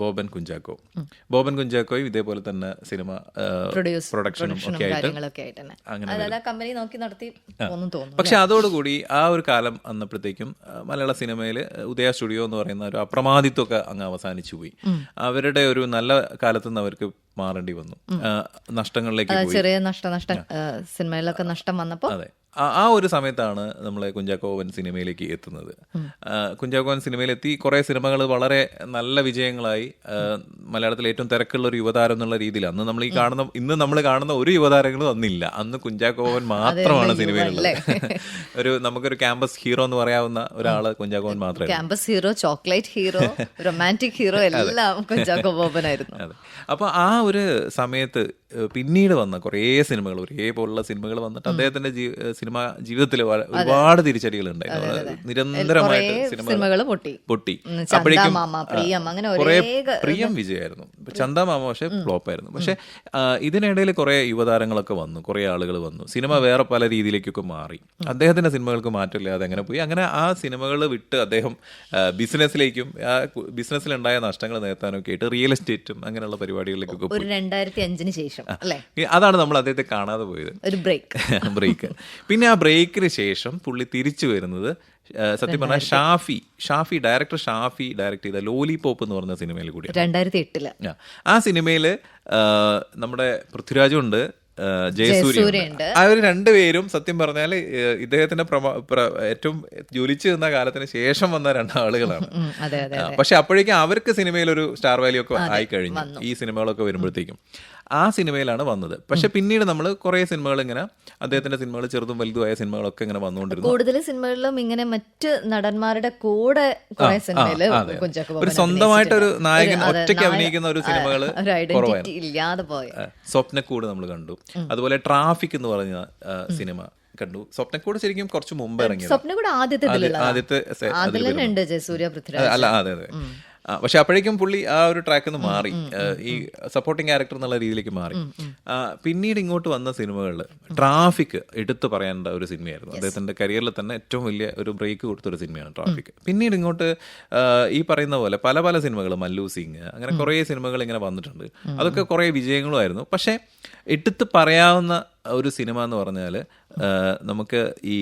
ബോബൻ കുഞ്ചാക്കോ. ബോബൻ കുഞ്ചാക്കോയും ഇതേപോലെ തന്നെ സിനിമ പ്രൊഡക്ഷനും ഒക്കെ ആയിട്ട് അങ്ങനെ. പക്ഷെ അതോടുകൂടി ആ ഒരു കാലം വന്നപ്പോഴത്തേക്കും മലയാള സിനിമയിൽ ഉദയ സ്റ്റുഡിയോ എന്ന് പറയുന്ന ഒരു അപ്രമാദിത്വമൊക്കെ അങ്ങ് അവസാനിച്ചു പോയി. അവരുടെ ഒരു നല്ല കാലത്ത് നിന്ന് അവർക്ക് മാറേണ്ടി വന്നു, നഷ്ടങ്ങളിലേക്ക് പോയി. ചെറിയ സിനിമയിലൊക്കെ നഷ്ടം വന്നപ്പോൾ അതെ, ആ ഒരു സമയത്താണ് നമ്മളെ കുഞ്ചാക്കോ ബോബൻ സിനിമയിലേക്ക് എത്തുന്നത്. കുഞ്ചാക്കോ ബോബൻ സിനിമയിലെത്തി കുറേ സിനിമകൾ വളരെ നല്ല വിജയങ്ങളായി. മലയാളത്തിലെ ഏറ്റവും തിരക്കുള്ള ഒരു യുവതാരം എന്നുള്ള രീതിയിൽ ഇന്ന് നമ്മൾ കാണുന്ന ഒരു യുവതാരങ്ങളും അന്നില്ല. അന്ന് കുഞ്ചാക്കോ ബോബൻ മാത്രമാണ് സിനിമയിലുള്ളത്. നമുക്കൊരു ക്യാമ്പസ് ഹീറോ എന്ന് പറയാവുന്ന ഒരാള് കുഞ്ചാക്കോ ബോബൻ മാത്രമേ. Campus hero, chocolate hero, romantic hero എല്ലാം കുഞ്ചാക്കോ ബോബനായിരുന്നു. അതെ. അപ്പൊ ആ ഒരു സമയത്ത് പിന്നീട് വന്ന കുറേ സിനിമകൾ, ഒരേപോലുള്ള സിനിമകൾ വന്നിട്ട് അദ്ദേഹത്തിന്റെ സിനിമ ജീവിതത്തിൽ ഒരുപാട് തിരിച്ചടികൾ ഉണ്ടായിരുന്നു. നിരന്തരമായിട്ട് സിനിമകൾ പൊട്ടി. അപ്പോഴേക്കും കുറെ പ്രിയം വിജയമായിരുന്നു, ചന്ദമാമ പക്ഷെ ഫ്ലോപ്പ് ആയിരുന്നു. പക്ഷെ ഇതിനിടയിൽ കുറെ യുവതാരങ്ങളൊക്കെ വന്നു, കുറെ ആളുകൾ വന്നു, സിനിമ വേറെ പല രീതിയിലേക്കൊക്കെ മാറി. അദ്ദേഹത്തിന്റെ സിനിമകൾക്ക് മാറ്റമില്ലാതെ അങ്ങനെ പോയി. അങ്ങനെ ആ സിനിമകൾ വിട്ട് അദ്ദേഹം ബിസിനസ്സിലേക്കും ആ ബിസിനസ്സിലുണ്ടായ നഷ്ടങ്ങൾ നികത്താനൊക്കെ ആയിട്ട് റിയൽ എസ്റ്റേറ്റും അങ്ങനെയുള്ള പരിപാടികളിലേക്കൊക്കെ പോയി. 2005 ശേഷം അതാണ് നമ്മൾ അദ്ദേഹത്തെ കാണാതെ പോയത്, ഒരു ബ്രേക്ക്. പിന്നെ ആ ബ്രേക്കിന് ശേഷം പുള്ളി തിരിച്ചു വരുന്നത് സത്യം പറഞ്ഞാൽ ഷാഫി ഡയറക്ടർ ഡയറക്ട് ചെയ്ത ലോലിപോപ്പ് എന്ന് പറഞ്ഞ സിനിമയിൽ കൂടി 2008. ആ സിനിമയിൽ നമ്മുടെ പൃഥ്വിരാജും ഉണ്ട്, ജയസൂര്യ. അവർ രണ്ടുപേരും സത്യം പറഞ്ഞാൽ ഇദ്ദേഹത്തിന്റെ ഏറ്റവും ജ്വലിച്ചു നിന്ന കാലത്തിന് ശേഷം വന്ന 2 ആളുകളാണ്. പക്ഷെ അപ്പോഴേക്കും അവർക്ക് സിനിമയിൽ ഒരു സ്റ്റാർ വാല്യൂ ഒക്കെ ആയി കഴിഞ്ഞു ഈ സിനിമകളൊക്കെ വരുമ്പോഴത്തേക്കും. ആ സിനിമയിലാണ് വന്നത്. പക്ഷെ പിന്നീട് നമ്മൾ കുറെ സിനിമകൾ ഇങ്ങനെ അദ്ദേഹത്തിന്റെ സിനിമകൾ ചെറുതും വലുതുമായ സിനിമകളൊക്കെ ഇങ്ങനെ വന്നുകൊണ്ടിരുന്നു. കൂടുതൽ സിനിമകളിലും ഇങ്ങനെ മറ്റ് നടന്മാരുടെ കൂടെ ഒരു സ്വന്തമായിട്ട് ഒരു നായകൻ ഒറ്റയ്ക്ക് അഭിനയിക്കുന്ന ഒരു സിനിമകൾ ഇല്ലാതെ പോയ സ്വപ്നക്കൂട് നമ്മൾ കണ്ടു. അതുപോലെ ട്രാഫിക് എന്ന് പറഞ്ഞ സിനിമ കണ്ടു. സ്വപ്നക്കൂട് ശരിക്കും കുറച്ച് മുമ്പ് ഇറങ്ങിയത്. ആദ്യത്തെ അല്ല, അതെ. പക്ഷെ അപ്പോഴേക്കും പുള്ളി ആ ഒരു ട്രാക്കിൽ നിന്ന് മാറി, ഈ സപ്പോർട്ടിങ് ക്യാരക്ടർ എന്നുള്ള രീതിയിലേക്ക് മാറി. പിന്നീട് ഇങ്ങോട്ട് വന്ന സിനിമകളിൽ ട്രാഫിക് എടുത്തു പറയേണ്ട ഒരു സിനിമയായിരുന്നു. അദ്ദേഹത്തിന്റെ കരിയറിൽ തന്നെ ഏറ്റവും വലിയ ഒരു ബ്രേക്ക് കൊടുത്തൊരു സിനിമയാണ് ട്രാഫിക്. പിന്നീട് ഇങ്ങോട്ട് ഈ പറയുന്ന പോലെ പല സിനിമകൾ, മല്ലു സിംഗ്, അങ്ങനെ കുറേ സിനിമകൾ ഇങ്ങനെ വന്നിട്ടുണ്ട്. അതൊക്കെ കുറേ വിജയങ്ങളുമായിരുന്നു. പക്ഷെ എടുത്ത് പറയാവുന്ന ഒരു സിനിമ എന്ന് പറഞ്ഞാൽ നമുക്ക് ഈ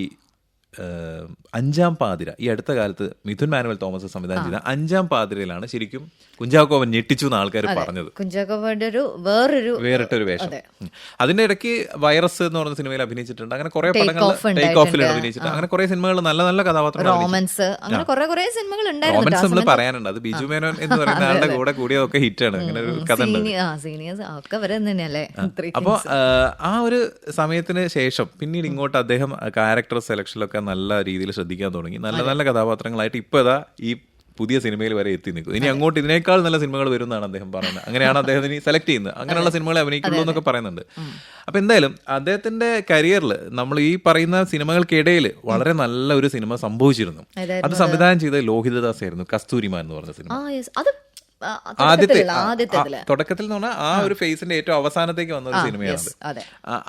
അഞ്ചാം പാതിര, ഈ അടുത്ത കാലത്ത് മിഥുൻ മാനുവൽ തോമസ് സംവിധാനം ചെയ്ത അഞ്ചാം പാതിരയിലാണ് ശരിക്കും കുഞ്ചാക്കോവൻ ഞെട്ടിച്ചു എന്ന് ആൾക്കാർ പറഞ്ഞത്. കുഞ്ചാക്കോവന്റെ ഒരു വേറിട്ടൊരു വേഷം. അതിന്റെ ഇടയ്ക്ക് വൈറസ് എന്ന് പറഞ്ഞ സിനിമയിൽ അഭിനയിച്ചിട്ടുണ്ട്. അങ്ങനെ കുറെ പടങ്ങൾ, ടേക്ക് ഓഫിൽ അഭിനയിച്ചിട്ടുണ്ട്. അങ്ങനെ കുറെ സിനിമകൾ, നല്ല നല്ല കഥാപാത്രങ്ങൾ. റോമൻസ്, അങ്ങനെ കുറെ സിനിമകൾ റോമൻസ് നമ്മൾ പറയാനുണ്ട്. അത് ബിജു മേനോൻ എന്ന് പറയുന്ന ആളുടെ കൂടെ കൂടിയതൊക്കെ ഹിറ്റാണ്. അങ്ങനെ ഒരു കഥ ഉണ്ട്. അപ്പൊ ആ ഒരു സമയത്തിന് ശേഷം പിന്നീട് ഇങ്ങോട്ട് അദ്ദേഹം ക്യാരക്ടർ സെലക്ഷനിലൊക്കെ നല്ല രീതിയിൽ ശ്രദ്ധിക്കാൻ തുടങ്ങി. നല്ല നല്ല കഥാപാത്രങ്ങളായിട്ട് ഇപ്പൊ ഇതാ ഈ പുതിയ സിനിമയിൽ വരെ എത്തി നിൽക്കും. ഇനി അങ്ങോട്ട് ഇതിനേക്കാൾ നല്ല സിനിമകൾ വരുമെന്നാണ് അദ്ദേഹം പറയുന്നത്. അങ്ങനെയാണ് അദ്ദേഹത്തിന് സെലക്ട് ചെയ്യുന്നത്. അങ്ങനെയുള്ള സിനിമകളെ അഭിനയിക്കുള്ളൂ എന്നൊക്കെ പറയുന്നുണ്ട്. അപ്പൊ എന്തായാലും അദ്ദേഹത്തിന്റെ കരിയറിൽ നമ്മൾ ഈ പറയുന്ന സിനിമകൾക്കിടയിൽ വളരെ നല്ല ഒരു സിനിമ സംഭവിച്ചിരുന്നു. അത് സംവിധാനം ചെയ്ത ലോഹിതദാസ് ആയിരുന്നു, കസ്തൂരിമാൻ എന്ന് പറഞ്ഞ സിനിമ. തുടക്കത്തിൽ എന്ന് പറഞ്ഞാൽ ആ ഒരു ഫേസിന്റെ ഏറ്റവും അവസാനത്തേക്ക് വന്ന ഒരു സിനിമയാണ്.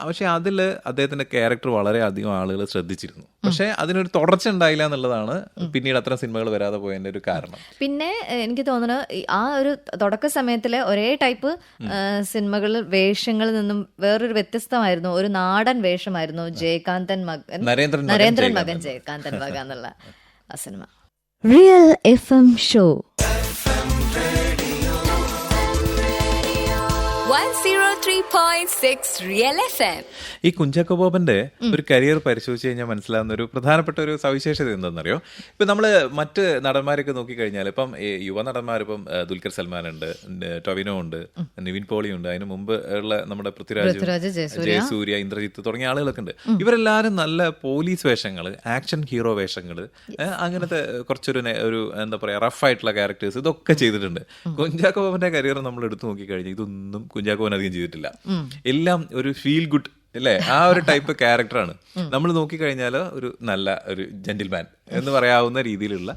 പക്ഷെ അതില് അദ്ദേഹത്തിന്റെ ക്യാരക്ടർ വളരെ അധികം ആളുകൾ ശ്രദ്ധിച്ചിരുന്നു. പക്ഷെ അതിനൊരു തുടർച്ച ഉണ്ടായില്ല എന്നുള്ളതാണ് പിന്നീട് അത്തരം സിനിമകൾ വരാതെ പോയതിന്റെ ഒരു കാരണം. പിന്നെ എനിക്ക് തോന്നുന്നത് ആ ഒരു തുടക്ക സമയത്തിലെ ഒരേ ടൈപ്പ് സിനിമകളിൽ വേഷങ്ങളിൽ നിന്നും വേറൊരു വ്യത്യസ്തമായിരുന്നു. ഒരു നാടൻ വേഷമായിരുന്നു ജയകാന്തൻ മകൻ, നരേന്ദ്രൻ മകൻ ജയകാന്തൻ മകൻ എന്നുള്ള ആ cinema. Real FM show 103.6 Real FM. ഈ കുഞ്ചാക്കോ ബോബന്റെ ഒരു കരിയർ പരിശോധിച്ച് കഴിഞ്ഞാൽ മനസ്സിലാവുന്ന ഒരു പ്രധാനപ്പെട്ട ഒരു സവിശേഷത എന്താണെന്നറിയോ? ഇപ്പൊ നമ്മള് മറ്റ് നടന്മാരൊക്കെ നോക്കിക്കഴിഞ്ഞാൽ ഇപ്പം യുവ നടന്മാർ, ഇപ്പം ദുൽഖർ സൽമാൻ ഉണ്ട്, ടൊവിനോ ഉണ്ട്, നിവിൻ പോളി ഉണ്ട്, അതിന് മുമ്പ് ഉള്ള നമ്മുടെ പൃഥ്വിരാജ്, ജയസൂര്യ, ഇന്ദ്രജിത്ത് തുടങ്ങിയ ആളുകളൊക്കെ ഉണ്ട്. ഇവരെല്ലാരും നല്ല പോലീസ് വേഷങ്ങള്, ആക്ഷൻ ഹീറോ വേഷങ്ങള്, അങ്ങനത്തെ കുറച്ചൊരു എന്താ പറയാ റഫ് ആയിട്ടുള്ള ക്യാരക്ടേഴ്സ്, ഇതൊക്കെ ചെയ്തിട്ടുണ്ട്. കുഞ്ചാക്കോ ബോബന്റെ കരിയർ നമ്മൾ എടുത്തു നോക്കിക്കഴിഞ്ഞാൽ ഇതൊന്നും കുഞ്ചാക്കോവൻ അധികം ചെയ്തിട്ടില്ല. എല്ലാം ഒരു ഫീൽ ഗുഡ് അല്ലേ, ആ ഒരു ടൈപ്പ് ക്യാരക്ടറാണ്. നമ്മൾ നോക്കിക്കഴിഞ്ഞാൽ ഒരു നല്ല ഒരു ജെന്റിൽമാൻ എന്ന് പറയാവുന്ന രീതിയിലുള്ള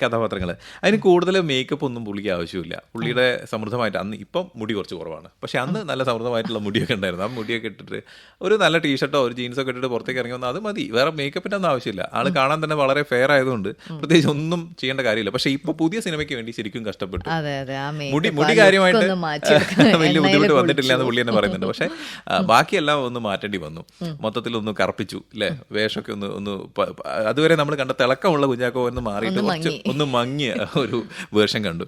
കഥാപാത്രങ്ങൾ. അതിന് കൂടുതൽ മേക്കപ്പ് ഒന്നും പുള്ളിക്ക് ആവശ്യമില്ല. പുള്ളിയുടെ സമൃദ്ധമായിട്ട് അന്ന്, ഇപ്പം മുടി കുറച്ച് കുറവാണ്, പക്ഷെ അന്ന് നല്ല സമൃദ്ധമായിട്ടുള്ള മുടിയൊക്കെ ഉണ്ടായിരുന്നു. ആ മുടിയൊക്കെ ഇട്ടിട്ട് ഒരു നല്ല ടീഷർട്ടോ ഒരു ജീൻസൊക്കെ ഇട്ടിട്ട് പുറത്തേക്ക് ഇറങ്ങി വന്നാൽ അത് മതി. വേറെ മേക്കപ്പിൻ്റെ ഒന്നും ആവശ്യമില്ല. ആള് കാണാൻ തന്നെ വളരെ ഫെയർ ആയതുകൊണ്ട് പ്രത്യേകിച്ച് ഒന്നും ചെയ്യേണ്ട കാര്യമില്ല. പക്ഷെ ഇപ്പൊ പുതിയ സിനിമയ്ക്ക് വേണ്ടി ശരിക്കും കഷ്ടപ്പെട്ടു. മുടി കാര്യമായിട്ട് വലിയ ബുദ്ധിമുട്ട് വന്നിട്ടില്ല എന്ന് പുള്ളി തന്നെ പറയുന്നുണ്ട്. പക്ഷെ ബാക്കിയെല്ലാം ഒന്ന് മാറ്റേണ്ടി വന്നു. മൊത്തത്തിൽ ഒന്ന് കറുപ്പിച്ചു അല്ലേ, വേഷമൊക്കെ ഒന്ന് അതുവരെ നമ്മൾ കണ്ട തിളക്കമുള്ള കുഞ്ചാക്കോ എന്ന് മാറിയിട്ട് കുറച്ച് ഒന്ന് മങ്ങിയ ഒരു വേഷം കണ്ടു.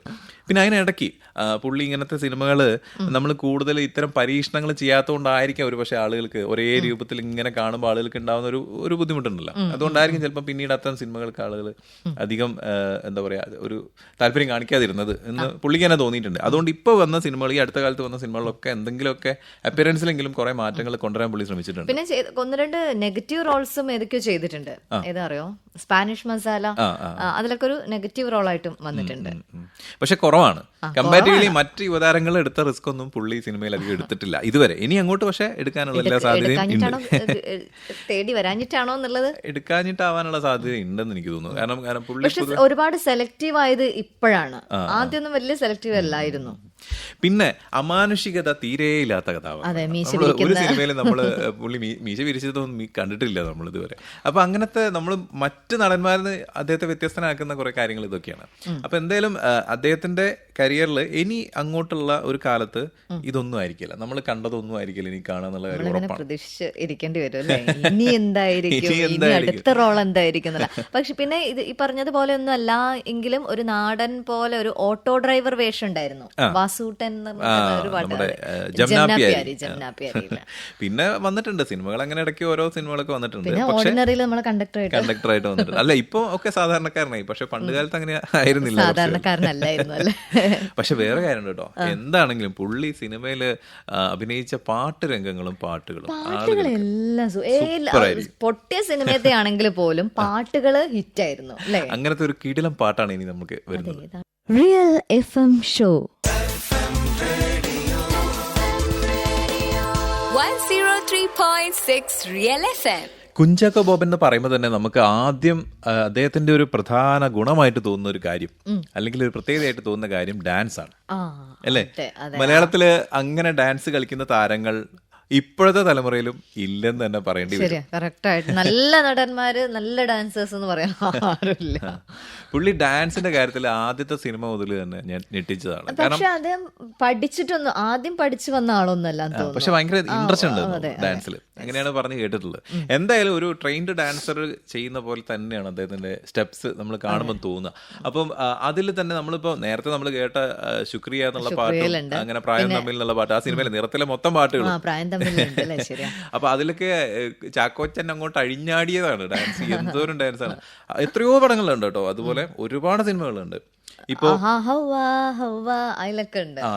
പിന്നെ അതിനിടയ്ക്ക് പുള്ളി ഇങ്ങനത്തെ സിനിമകൾ നമ്മൾ കൂടുതൽ ഇത്തരം പരീക്ഷണങ്ങൾ ചെയ്യാത്തതുകൊണ്ടായിരിക്കാം ഒരു പക്ഷേ ആളുകൾക്ക് ഒരേ രൂപത്തിൽ ഇങ്ങനെ കാണുമ്പോൾ ആളുകൾക്ക് ഉണ്ടാകുന്ന ഒരു ബുദ്ധിമുട്ടുണ്ടല്ലോ. അതുകൊണ്ടായിരിക്കും ചിലപ്പോൾ പിന്നീട് അത്തരം സിനിമകൾക്ക് ആളുകൾ അധികം എന്താ പറയുക ഒരു താല്പര്യം കാണിക്കാതിരുന്നത് എന്ന് പുള്ളിക്ക് തന്നെ തോന്നിയിട്ടുണ്ട്. അതുകൊണ്ട് ഇപ്പോൾ വന്ന സിനിമകൾ, ഈ അടുത്ത കാലത്ത് വന്ന സിനിമകളിലൊക്കെ എന്തെങ്കിലുമൊക്കെ അപ്പിയറൻസിലെങ്കിലും കുറെ മാറ്റങ്ങൾ കൊണ്ടുവരാൻ പുള്ളി ശ്രമിച്ചിട്ടുണ്ട്. പിന്നെ ഒന്ന് രണ്ട് നെഗറ്റീവ് റോൾസും ഏതൊക്കെയോ ചെയ്തിട്ടുണ്ട്. ഏതാ അറിയോ, സ്പാനിഷ് മസാല, അതിലൊക്കെ ഒരു നെഗറ്റീവ് റോളായിട്ടും വന്നിട്ടുണ്ട്. പക്ഷെ കുറവാണ് കമ്പാരിറ്റീവ്ലി മറ്റ് യുവതാരങ്ങൾ എടുത്ത റിസ്ക് ഒന്നും പുള്ളി സിനിമയിൽ അധികം എടുത്തിട്ടില്ല ഇതുവരെ. ഇനി അങ്ങോട്ട് പക്ഷെ എടുക്കാനുള്ള എല്ലാ സാധ്യതയും തേടി വരാഞ്ഞിട്ടാണോ എന്നുള്ളത്, എടുക്കാഞ്ഞിട്ടാവാനുള്ള സാധ്യത ഉണ്ടെന്ന് എനിക്ക് തോന്നുന്നു. കാരണം പുള്ളി ഒരുപാട് സെലക്റ്റീവ് ആയത് ഇപ്പോഴാണ്. ആദ്യമൊന്നും വലിയ സെലക്റ്റീവ് അല്ലായിരുന്നു. പിന്നെ അമാനുഷികത തീരെയില്ലാത്ത കഥാപാത്രം. ഒരു സിനിമയിൽ നമ്മള് പുള്ളി മീശ വിരിച്ചതൊന്നും കണ്ടിട്ടില്ല നമ്മൾ ഇതുവരെ. അപ്പൊ അങ്ങനത്തെ നമ്മൾ മറ്റ് നടന്മാരിൽ അദ്ദേഹത്തെ വ്യത്യസ്തനാക്കുന്ന കുറെ കാര്യങ്ങൾ ഇതൊക്കെയാണ്. അപ്പൊ എന്തായാലും അദ്ദേഹത്തിന്റെ കരിയറിൽ ഇനി അങ്ങോട്ടുള്ള ഒരു കാലത്ത് ഇതൊന്നും ആയിരിക്കില്ല, നമ്മൾ കണ്ടതൊന്നും ആയിരിക്കില്ല ഇനി കാണാന്നുള്ള കാര്യം ഉറപ്പാണ്. പ്രതീക്ഷിച്ച് ഇരിക്കേണ്ടി വരും അല്ലേ, ഇനി എന്തായിരിക്കും, ഇനി അടുത്ത റോൾ എന്തായിരിക്കും. പക്ഷെ പിന്നെ ഇത് ഈ പറഞ്ഞതുപോലെ ഒന്നും അല്ല എങ്കിലും ഒരു നാടൻ പോലെ ഒരു ഓട്ടോ ഡ്രൈവർ വേഷം ഉണ്ടായിരുന്നു. വാസൂട്ടൻ പിന്നെ വന്നിട്ടുണ്ട് സിനിമകൾ, അങ്ങനെ ഇടയ്ക്ക് ഓരോ സിനിമകളൊക്കെ വന്നിട്ടുണ്ട്. ഓർഡിനറിയിൽ നമ്മൾ കണ്ടക്ടറായിട്ട് വന്നിട്ടുണ്ട്. അല്ല ഇപ്പൊ ഒക്കെ സാധാരണക്കാരനായി, പക്ഷെ പണ്ട് കാലത്ത് അങ്ങനെ ആയിരുന്നില്ല, സാധാരണക്കാരനല്ലായിരുന്നു അല്ലേ. പക്ഷെ വേറെ കാര്യം കേട്ടോ, എന്താണെങ്കിലും പുള്ളി സിനിമയില് അഭിനയിച്ച പാട്ട് രംഗങ്ങളും പാട്ടുകളും പൊട്ടിയ സിനിമയത്തെ ആണെങ്കിൽ പോലും പാട്ടുകള് ഹിറ്റായിരുന്നു അല്ലേ. അങ്ങനത്തെ ഒരു കിടിലം പാട്ടാണ് ഇനി നമുക്ക് വരുന്നത്. Real FM show 103.6 Real FM. Kunchacko Boban എന്ന് പറയുമ്പോൾ തന്നെ നമുക്ക് ആദ്യം അദ്ദേഹത്തിന്റെ ഒരു പ്രധാന ഗുണമായിട്ട് തോന്നുന്ന ഒരു കാര്യം, അല്ലെങ്കിൽ ഒരു പ്രത്യേകതയായിട്ട് തോന്നുന്ന കാര്യം ഡാൻസ് ആണ് അല്ലേ. മലയാളത്തില് അങ്ങനെ ഡാൻസ് കളിക്കുന്ന താരങ്ങൾ ഇപ്പോഴത്തെ തലമുറയിലും ഇല്ലെന്ന് തന്നെ പറയേണ്ടി വരും. കറക്റ്റായിട്ട് നല്ല നടന്മാര്, നല്ല ഡാൻസേഴ്സ് എന്ന് പറയാൻ ആരുമില്ല. പുള്ളി ഡാൻസിന്റെ കാര്യത്തിൽ ആദ്യത്തെ സിനിമ മുതൽ തന്നെ ഞാൻ ഞെട്ടിച്ചതാണ്. പക്ഷെ അദ്ദേഹം പഠിച്ചിട്ടൊന്നും ആദ്യം പഠിച്ചു വന്ന ആളൊന്നല്ല, പക്ഷെ ഭയങ്കര ഇൻട്രസ്റ്റ് ഉണ്ട് ഡാൻസിൽ. അങ്ങനെയാണ് പറഞ്ഞ് കേട്ടിട്ടുള്ളത്. എന്തായാലും ഒരു ട്രെയിൻഡ് ഡാൻസർ ചെയ്യുന്ന പോലെ തന്നെയാണ് അദ്ദേഹത്തിന്റെ സ്റ്റെപ്സ് നമ്മൾ കാണുമ്പോൾ തോന്നുക. അപ്പം അതിൽ തന്നെ നമ്മളിപ്പോ നേരത്തെ നമ്മൾ കേട്ട ശുക്രിയ എന്നുള്ള പാട്ടും അങ്ങനെ പ്രായം തമ്മിൽ എന്നുള്ള പാട്ട്, ആ സിനിമയിലെ നിറത്തിലെ മൊത്തം പാട്ടുകളും അപ്പൊ അതിലൊക്കെ ചാക്കോച്ചൻ അങ്ങോട്ട് അഴിഞ്ഞാടിയതാണ് ഡാൻസ്. എന്തോരം ഡാൻസാണ്. എത്രയോ പടങ്ങളുണ്ട് കേട്ടോ. അതുപോലെ ഒരുപാട് സിനിമകളുണ്ട്. ഇപ്പോ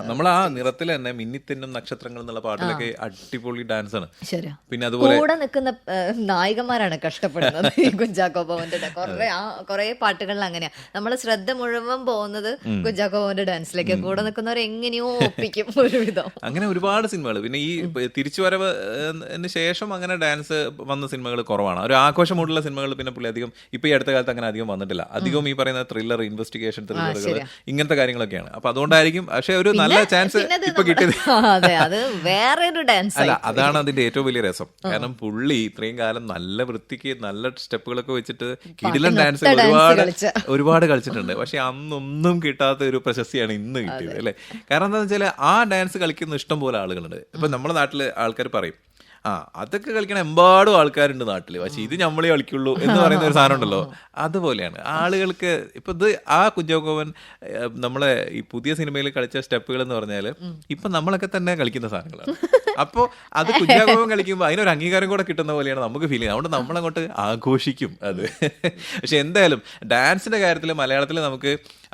നമ്മൾ ആ നിറത്തിൽ തന്നെ മിന്നിത്തിന്നും നക്ഷത്രങ്ങൾ എന്നുള്ള പാട്ടിലൊക്കെ അടിപൊളി ഡാൻസ് ആണ്. പിന്നെ അതുപോലെ കൂടെ നിൽക്കുന്ന നായികമാരാണ് കഷ്ടപ്പെടുന്നത്. ഈ കുഞ്ചാക്കോ ബോബന്റെ കുറെ പാട്ടുകളിൽ അങ്ങനെയാ നമ്മള് ശ്രദ്ധ മുഴുവൻ പോകുന്നത് കുഞ്ചാക്കോ ബോബന്റെ ഡാൻസിലേക്ക്. കൂടെ നിൽക്കുന്നവർ എങ്ങനെയോ ഒപ്പിക്കും ഒരുവിധം. അങ്ങനെ ഒരുപാട് സിനിമകൾ. പിന്നെ ഈ തിരിച്ചുവരവ് ശേഷം അങ്ങനെ ഡാൻസ് വന്ന സിനിമകൾ കുറവാണ്. ഒരു ആഘോഷമൂടുള്ള സിനിമകൾ പിന്നെ പുള്ളി അധികം ഇപ്പൊ ഈ അടുത്ത കാലത്ത് അങ്ങനെ അധികം വന്നിട്ടില്ല. അധികം ഈ പറയുന്ന ത്രില്ലർ, ഇൻവെസ്റ്റിഗേഷൻ ത്രില്ലറുകൾ, ഇങ്ങനത്തെ കാര്യങ്ങളൊക്കെയാണ്. അപ്പൊ അതുകൊണ്ടായിരിക്കും. പക്ഷെ ഒരു നല്ല ചാൻസ് ഇപ്പൊ കിട്ടിയത്. അല്ല, അതാണ് അതിന്റെ ഏറ്റവും വലിയ രസം. കാരണം പുള്ളി ഇത്രയും കാലം നല്ല വൃത്തിക്ക് നല്ല സ്റ്റെപ്പുകളൊക്കെ വെച്ചിട്ട് കിടിലൻ ഡാൻസ് ഒരുപാട് കളിച്ചിട്ടുണ്ട്. പക്ഷെ അന്നൊന്നും കിട്ടാത്ത ഒരു പ്രശസ്തിയാണ് ഇന്ന് കിട്ടിയത് അല്ലെ. കാരണം എന്താണെന്ന് വെച്ചാൽ ആ ഡാൻസ് കളിക്കുന്ന ഇഷ്ടം പോലെ ആളുകളുണ്ട്. ഇപ്പൊ നമ്മുടെ നാട്ടില് ആൾക്കാർ പറയും അതൊക്കെ കളിക്കണ എമ്പാടും ആൾക്കാരുണ്ട് നാട്ടില്, പക്ഷെ ഇത് നമ്മളെ കളിക്കുള്ളൂ എന്ന് പറയുന്ന ഒരു സാധനം ഉണ്ടല്ലോ. അതുപോലെയാണ് ആളുകൾക്ക് ഇപ്പൊ ഇത്. ആ കുഞ്ചാക്കോവൻ നമ്മളെ ഈ പുതിയ സിനിമയിൽ കളിച്ച സ്റ്റെപ്പുകൾ എന്ന് പറഞ്ഞാല് ഇപ്പൊ നമ്മളൊക്കെ തന്നെ കളിക്കുന്ന സാധനങ്ങളാണ്. അപ്പോ അത് കുഞ്ചാക്കോവൻ കളിക്കുമ്പോൾ അതിനൊരു അംഗീകാരം കൂടെ കിട്ടുന്ന പോലെയാണ് നമുക്ക് ഫീൽ ചെയ്യുന്നത്. അതുകൊണ്ട് നമ്മളങ്ങോട്ട് ആഘോഷിക്കും അത്. പക്ഷെ എന്തായാലും ഡാൻസിന്റെ കാര്യത്തിൽ മലയാളത്തിൽ നമുക്ക്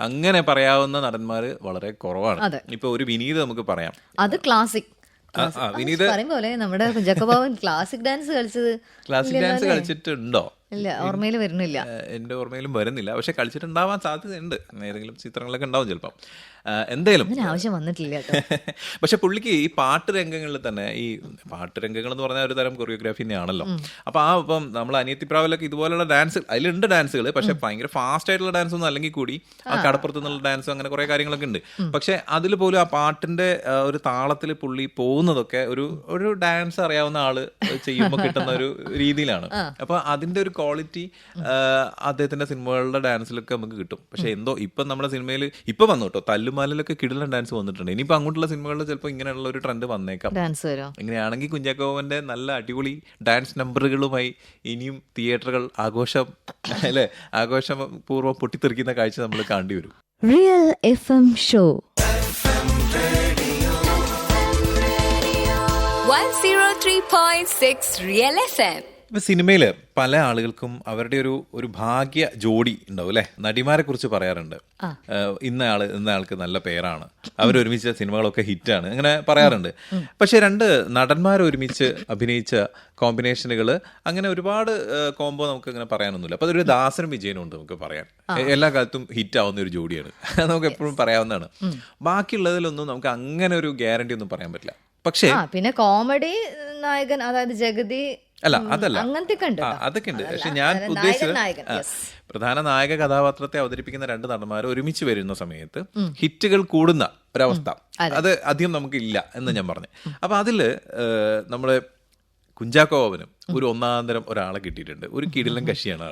അങ്ങനെ പറയാവുന്ന നടന്മാര് വളരെ കുറവാണ്. ഇപ്പൊ ഒരു വിനീത് നമുക്ക് പറയാം. അത് ക്ലാസിക് പറയുമ്പോലെ നമ്മുടെ കുഞ്ചാക്കോ ബോബൻ ക്ലാസിക് ഡാൻസ് കളിച്ചിട്ടുണ്ടോ? ഇല്ല, ഓർമ്മയിൽ വരുന്നില്ല. എന്റെ ഓർമ്മയിലും വരുന്നില്ല. പക്ഷെ കളിച്ചിട്ടുണ്ടാവാൻ സാധ്യതയുണ്ട്. ഏതെങ്കിലും ചിത്രങ്ങളൊക്കെ ഉണ്ടാവും ചിലപ്പം. എന്തായാലും ആവശ്യം വന്നിട്ടില്ല. പക്ഷെ പുള്ളിക്ക് ഈ പാട്ട് രംഗങ്ങളിൽ തന്നെ, ഈ പാട്ട് രംഗങ്ങൾ എന്ന് പറഞ്ഞാൽ ഒരു തരം കൊറിയോഗ്രാഫി തന്നെയാണല്ലോ. അപ്പൊ ഇപ്പം നമ്മൾ അനിയത്തിപ്രാവിലൊക്കെ ഇതുപോലുള്ള ഡാൻസ് അതിലുണ്ട് ഡാൻസുകൾ. പക്ഷെ ഭയങ്കര ഫാസ്റ്റ് ആയിട്ടുള്ള ഡാൻസ് ഒന്നും അല്ലെങ്കിൽ കൂടി ആ കടപ്പുറത്ത് നിന്നുള്ള ഡാൻസ് അങ്ങനെ കുറെ കാര്യങ്ങളൊക്കെ ഉണ്ട്. പക്ഷെ അതിൽ പോലും ആ പാട്ടിന്റെ ഒരു താളത്തിൽ പുള്ളി പോകുന്നതൊക്കെ ഒരു ഡാൻസ് അറിയാവുന്ന ആള് ചെയ്യുമ്പോൾ കിട്ടുന്ന ഒരു രീതിയിലാണ്. അപ്പൊ അതിന്റെ ഒരു ക്വാളിറ്റി അദ്ദേഹത്തിന്റെ സിനിമകളുടെ ഡാൻസിലൊക്കെ നമുക്ക് കിട്ടും. പക്ഷെ എന്തോ ഇപ്പം നമ്മുടെ സിനിമയിൽ ഇപ്പൊ വന്നു കേട്ടോ, തല്ലുമാലിലൊക്കെ കിടിലൻ ഡാൻസ് വന്നിട്ടുണ്ട്. ഇനിയിപ്പോ അങ്ങോട്ടുള്ള സിനിമകളിൽ ചിലപ്പോൾ ഇങ്ങനെയുള്ള ഒരു ട്രെൻഡ് വന്നേക്കാം. ഇങ്ങനെയാണെങ്കിൽ കുഞ്ചാക്കോവന്റെ നല്ല അടിപൊളി ഡാൻസ് നമ്പറുകളുമായി ഇനിയും തിയേറ്ററുകൾ അല്ലെ ആഘോഷപൂർവ്വം പൊട്ടിത്തെറിക്കുന്ന കാഴ്ച നമ്മൾ കാണേണ്ടി വരും. Real FM show 103.6 real FM. ഇപ്പൊ സിനിമയില് പല ആളുകൾക്കും അവരുടെ ഒരു ഭാഗ്യ ജോഡി ഉണ്ടാവും അല്ലെ. നടിമാരെ കുറിച്ച് പറയാറുണ്ട്. ഇന്നയാൾക്ക് നല്ല പേരാണ്, അവരൊരുമിച്ച സിനിമകളൊക്കെ ഹിറ്റാണ്, അങ്ങനെ പറയാറുണ്ട്. പക്ഷെ രണ്ട് നടന്മാർ ഒരുമിച്ച് അഭിനയിച്ച കോമ്പിനേഷനുകൾ അങ്ങനെ ഒരുപാട് കോംബോ നമുക്ക് അങ്ങനെ പറയാനൊന്നുമില്ല. അപ്പൊ അതൊരു ദാസനും വിജയനും ഉണ്ട് നമുക്ക് പറയാൻ. എല്ലാ കാലത്തും ഹിറ്റ് ആവുന്ന ഒരു ജോഡിയാണ്, നമുക്ക് എപ്പോഴും പറയാവുന്നതാണ്. ബാക്കിയുള്ളതിലൊന്നും നമുക്ക് അങ്ങനെ ഒരു ഗ്യാരണ്ടി ഒന്നും പറയാൻ പറ്റില്ല. പക്ഷേ പിന്നെ കോമഡി നായകൻ, അതായത് ജഗതി, അല്ല അതല്ല, അതൊക്കെ ഉണ്ട്. പക്ഷെ ഞാൻ ഉദ്ദേശിച്ചത് പ്രധാന നായക കഥാപാത്രത്തെ അവതരിപ്പിക്കുന്ന രണ്ട് നടന്മാർ ഒരുമിച്ച് വരുന്ന സമയത്ത് ഹിറ്റുകൾ കൂടുന്ന ഒരവസ്ഥ അത് അധികം നമുക്കില്ല എന്ന് ഞാൻ പറഞ്ഞു. അപ്പൊ അതില് നമ്മള് കുഞ്ചാക്കോ ബോബനും ഒരു ഒന്നാന്തരം ഒരാളെ കിട്ടിയിട്ടുണ്ട്. ഒരു കിടിലൻ കക്ഷിയാണ്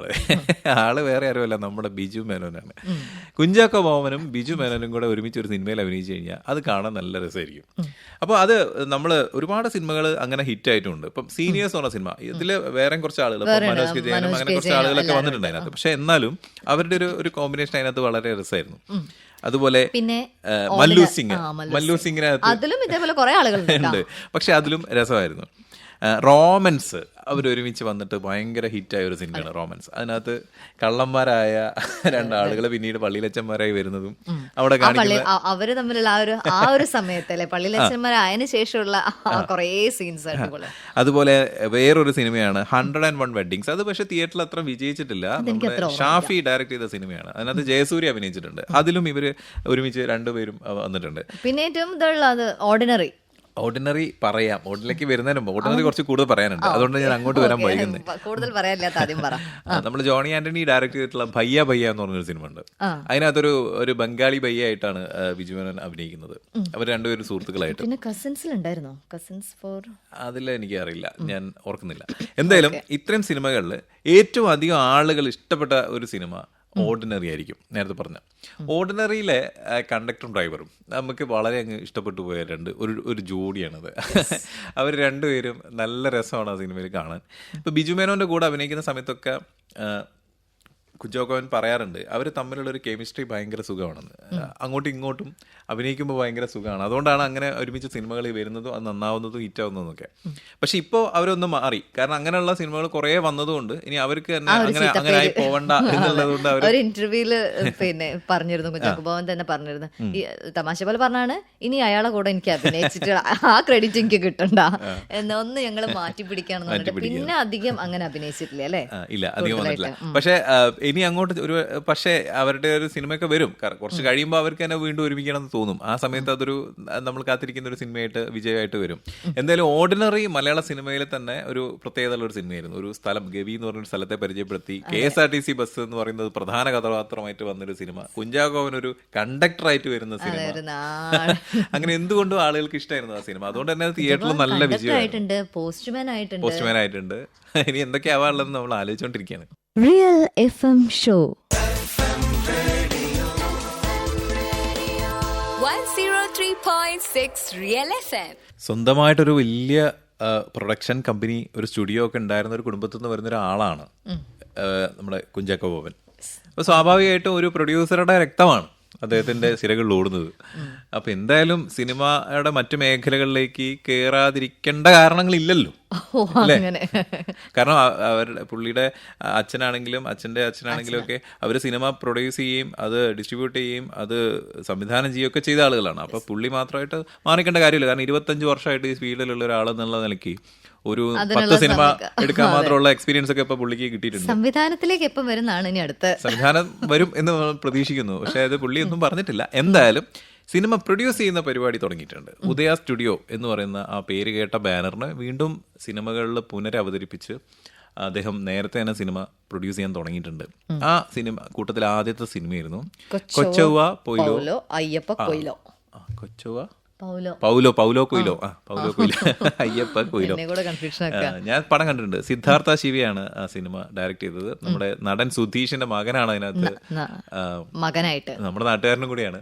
ആള് വേറെ ആരുമല്ല, നമ്മുടെ ബിജു മേനോനാണ്. കുഞ്ചാക്കോ ബോബനും ബിജു മേനോനും കൂടെ ഒരുമിച്ച് ഒരു സിനിമയിൽ അഭിനയിച്ചു കഴിഞ്ഞാൽ അത് കാണാൻ നല്ല രസമായിരിക്കും. അപ്പോൾ അത് നമ്മൾ ഒരുപാട് സിനിമകൾ അങ്ങനെ ഹിറ്റ് ആയിട്ടുണ്ട്. ഇപ്പം സീനിയേഴ്സ് പറഞ്ഞ സിനിമ, ഇതിൽ വേറെ കുറച്ച് ആളുകൾ, മനോജ് കെ ജയനും അങ്ങനെ കുറച്ച് ആളുകളൊക്കെ വന്നിട്ടുണ്ട് അതിനകത്ത്. പക്ഷെ എന്നാലും അവരുടെ ഒരു കോമ്പിനേഷൻ അതിനകത്ത് വളരെ രസമായിരുന്നു. അതുപോലെ പിന്നെ മല്ലു സിംഗിനകത്ത് ഉണ്ട്, പക്ഷെ അതിലും രസമായിരുന്നു. റോമൻസ് അവരൊരുമിച്ച് വന്നിട്ട് ഭയങ്കര ഹിറ്റായ ഒരു സിനിമയാണ് റോമൻസ്. അതിനകത്ത് കള്ളന്മാരായ രണ്ടാളുകൾ പിന്നീട് പള്ളിയിലച്ചന്മാരായി വരുന്നതും അവിടെ കാണിക്കുന്നത് അവര് തമ്മിലുള്ള ആ ഒരു സമയത്തല്ലേ പള്ളിയിലച്ചന്മാരായതിനു ശേഷമുള്ള കുറേ സീൻസ്. അതുപോലെ വേറൊരു സിനിമയാണ് 101 വെഡ്ഡിങ്സ്. അത് പക്ഷെ തിയേറ്ററിൽ അത്ര വിജയിച്ചിട്ടില്ല. നമ്മുടെ ഷാഫി ഡയറക്ട് ചെയ്ത സിനിമയാണ്. അതിനകത്ത് ജയസൂര്യ അഭിനയിച്ചിട്ടുണ്ട്. അതിലും ഇവര് ഒരുമിച്ച് രണ്ടുപേരും വന്നിട്ടുണ്ട്. പിന്നെ ഏറ്റവും ഓർഡിനറി പറയാം. ഓർഡിനറിലേക്ക് വരുന്നതിന് മുമ്പ് ഓർഡിനറി കുറച്ച് കൂടുതൽ പറയാനുണ്ട്, അതുകൊണ്ട് ഞാൻ അങ്ങോട്ട് വരാൻ വൈകുന്നത്. നമ്മൾ ജോണി ആന്റണി ഡയറക്ട് ചെയ്തിട്ടുള്ള ഭയ്യ ഭയ്യ എന്ന് പറഞ്ഞൊരു സിനിമ ഉണ്ട്. അതിനകത്തൊരു ബംഗാളി ഭയ്യ ആയിട്ടാണ് ബിജു മേനോൻ അഭിനയിക്കുന്നത്. അവർ രണ്ടുപേരും സുഹൃത്തുക്കളായിട്ട്. അതിൽ എനിക്ക് അറിയില്ല, ഞാൻ ഓർക്കുന്നില്ല. എന്തായാലും ഇത്രയും സിനിമകളിൽ ഏറ്റവും അധികം ആളുകൾ ഇഷ്ടപ്പെട്ട ഒരു സിനിമ ഓർഡിനറി ആയിരിക്കും. നേരത്തെ പറഞ്ഞ ഓർഡിനറിയിലെ കണ്ടക്ടറും ഡ്രൈവറും നമുക്ക് വളരെ അങ്ങ് ഇഷ്ടപ്പെട്ടു പോയ ഒരു ജോഡിയാണത്. അവർ രണ്ടുപേരും നല്ല രസമാണ് ആ സിനിമയിൽ കാണാൻ. ഇപ്പോൾ ബിജു മേനോൻ്റെ കൂടെ അഭിനയിക്കുന്ന സമയത്തൊക്കെ കുഞ്ചാക്കോവൻ പറയാറുണ്ട് അവർ തമ്മിലുള്ളൊരു കെമിസ്ട്രി ഭയങ്കര സുഖമാണെന്ന്. അങ്ങോട്ടും ഇങ്ങോട്ടും അഭിനയിക്കുമ്പോൾ ഭയങ്കര സുഖമാണ്. അതുകൊണ്ടാണ് അങ്ങനെ ഒരുമിച്ച് സിനിമകളിൽ വരുന്നതും അത് നന്നാവുന്നതും ഹിറ്റാവുന്നതും. പക്ഷെ ഇപ്പോൾ അവരൊന്ന് മാറി. കാരണം അങ്ങനെയുള്ള സിനിമകൾ കുറേ വന്നതുകൊണ്ട് ഇനി അവർക്ക് തന്നെ അങ്ങനെ ആയി പോവണ്ട എന്നുള്ളതുകൊണ്ട് അവർ ഒരു ഇന്റർവ്യൂല് പിന്നെ പറഞ്ഞിരുന്നു, കുഞ്ചാക്കോവൻ തന്നെ പറഞ്ഞിരുന്നു, ഈ തമാശ പോലെ പറഞ്ഞാണ് ഇനി അയാളെ കൂടെ എനിക്ക് അഭിനയിച്ചിട്ട് ആ ക്രെഡിറ്റ് എനിക്ക് കിട്ടണ്ട എന്നൊന്ന് ഞങ്ങൾ മാറ്റി പിടിക്കാന്ന് പറഞ്ഞിട്ട് പിന്നെ അധികം അങ്ങനെ അഭിനയിച്ചിട്ടില്ല അല്ലേ? ഇല്ല, അധികം വന്നിട്ടില്ല. പക്ഷെ ഇനി അങ്ങോട്ട് പക്ഷേ അവരുടെ ഒരു സിനിമയൊക്കെ വരും. കുറച്ച് കഴിയുമ്പോൾ അവർക്ക് തന്നെ വീണ്ടും ഒരുമിക്കണം എന്ന് തോന്നും. ആ സമയത്ത് അതൊരു നമ്മൾ കാത്തിരിക്കുന്ന ഒരു സിനിമയായിട്ട് വിജയമായിട്ട് വരും. എന്തായാലും ഓർഡിനറി മലയാള സിനിമയിൽ തന്നെ ഒരു പ്രത്യേകതയുള്ള ഒരു സിനിമയായിരുന്നു. ഒരു സ്ഥലം ഗവി എന്ന് പറഞ്ഞൊരു സ്ഥലത്തെ പരിചയപ്പെടുത്തി KSRTC ബസ് എന്ന് പറയുന്നത് പ്രധാന കഥാപാത്രമായിട്ട് വന്നൊരു സിനിമ, കുഞ്ചാക്കോവൻ ഒരു കണ്ടക്ടറായിട്ട് വരുന്ന സിനിമ. അങ്ങനെ എന്തുകൊണ്ടും ആളുകൾക്ക് ഇഷ്ടമായിരുന്നു ആ സിനിമ. അതുകൊണ്ട് തന്നെ തിയേറ്ററിൽ നല്ല വിജയമായിട്ടുണ്ട്. പോസ്റ്റ്മാൻ ആയിട്ടുണ്ട്. ഇനി എന്തൊക്കെ ആവാറുള്ളതെന്ന് നമ്മൾ ആലോചിച്ചുകൊണ്ടിരിക്കുകയാണ്. Real FM Show 103.6 Real FM. സ്വന്തമായിട്ടൊരു വലിയ പ്രൊഡക്ഷൻ കമ്പനി, ഒരു സ്റ്റുഡിയോ ഒക്കെ ഉണ്ടായിരുന്ന ഒരു കുടുംബത്തിൽ നിന്ന് വരുന്ന ഒരാളാണ് നമ്മുടെ കുഞ്ചാക്കോ ബോബൻ. അപ്പോൾ സ്വാഭാവികമായിട്ടും ഒരു പ്രൊഡ്യൂസറുടെ രക്തമാണ് അദ്ദേഹത്തിന്റെ സിരകളിൽ ഓടുന്നത്. അപ്പൊ എന്തായാലും സിനിമയുടെ മറ്റു മേഖലകളിലേക്ക് കയറാതിരിക്കേണ്ട കാരണങ്ങളില്ലല്ലോ അല്ലേ? കാരണം അവരുടെ പുള്ളിയുടെ അച്ഛനാണെങ്കിലും അച്ഛൻ്റെ അച്ഛനാണെങ്കിലും ഒക്കെ അവർ സിനിമ പ്രൊഡ്യൂസ് ചെയ്യുകയും അത് ഡിസ്ട്രിബ്യൂട്ട് ചെയ്യുകയും അത് സംവിധാനം ചെയ്യുകയൊക്കെ ചെയ്ത ആളുകളാണ്. അപ്പൊ പുള്ളി മാത്രമായിട്ട് മാറിക്കേണ്ട കാര്യമില്ല. കാരണം 25 വർഷമായിട്ട് ഈ ഫീൽഡിലുള്ള ഒരാളെന്നുള്ള നിലയ്ക്ക് ഒരു 10 സിനിമ എടുക്കാൻ മാത്രമുള്ള എക്സ്പീരിയൻസ് ഒക്കെ ഇപ്പൊ പുള്ളിക്ക് കിട്ടിയിട്ടുണ്ട്. സംവിധാനത്തിലേക്ക് എപ്പം വരുന്നതാണ് ഇനി അടുത്ത സംവിധാനം വരും എന്ന് പ്രതീക്ഷിക്കുന്നു. പക്ഷെ അത് പുള്ളി ഒന്നും പറഞ്ഞിട്ടില്ല. എന്തായാലും സിനിമ പ്രൊഡ്യൂസ് ചെയ്യുന്ന പരിപാടി തുടങ്ങിയിട്ടുണ്ട്. ഉദയ സ്റ്റുഡിയോ എന്ന് പറയുന്ന ആ പേര് കേട്ട ബാനറിന് വീണ്ടും സിനിമകളിൽ പുനരവതരിപ്പിച്ച് അദ്ദേഹം നേരത്തെ തന്നെ സിനിമ പ്രൊഡ്യൂസ് ചെയ്യാൻ തുടങ്ങിയിട്ടുണ്ട്. ആ സിനിമ കൂട്ടത്തിൽ ആദ്യത്തെ സിനിമയായിരുന്നു Kochavva Paulo Ayyappa Coelho. Kochavva Paulo Coelho Ayyappa Coelho. ഞാൻ പടം കണ്ടിട്ടുണ്ട്. സിദ്ധാർത്ഥ ശിവയാണ് ആ സിനിമ ഡയറക്ട് ചെയ്തത്. നമ്മുടെ നടൻ സുധീഷിന്റെ മകനാണ് അതിനകത്ത് മകനായിട്ട്, നമ്മുടെ നാട്ടുകാരനും കൂടിയാണ്.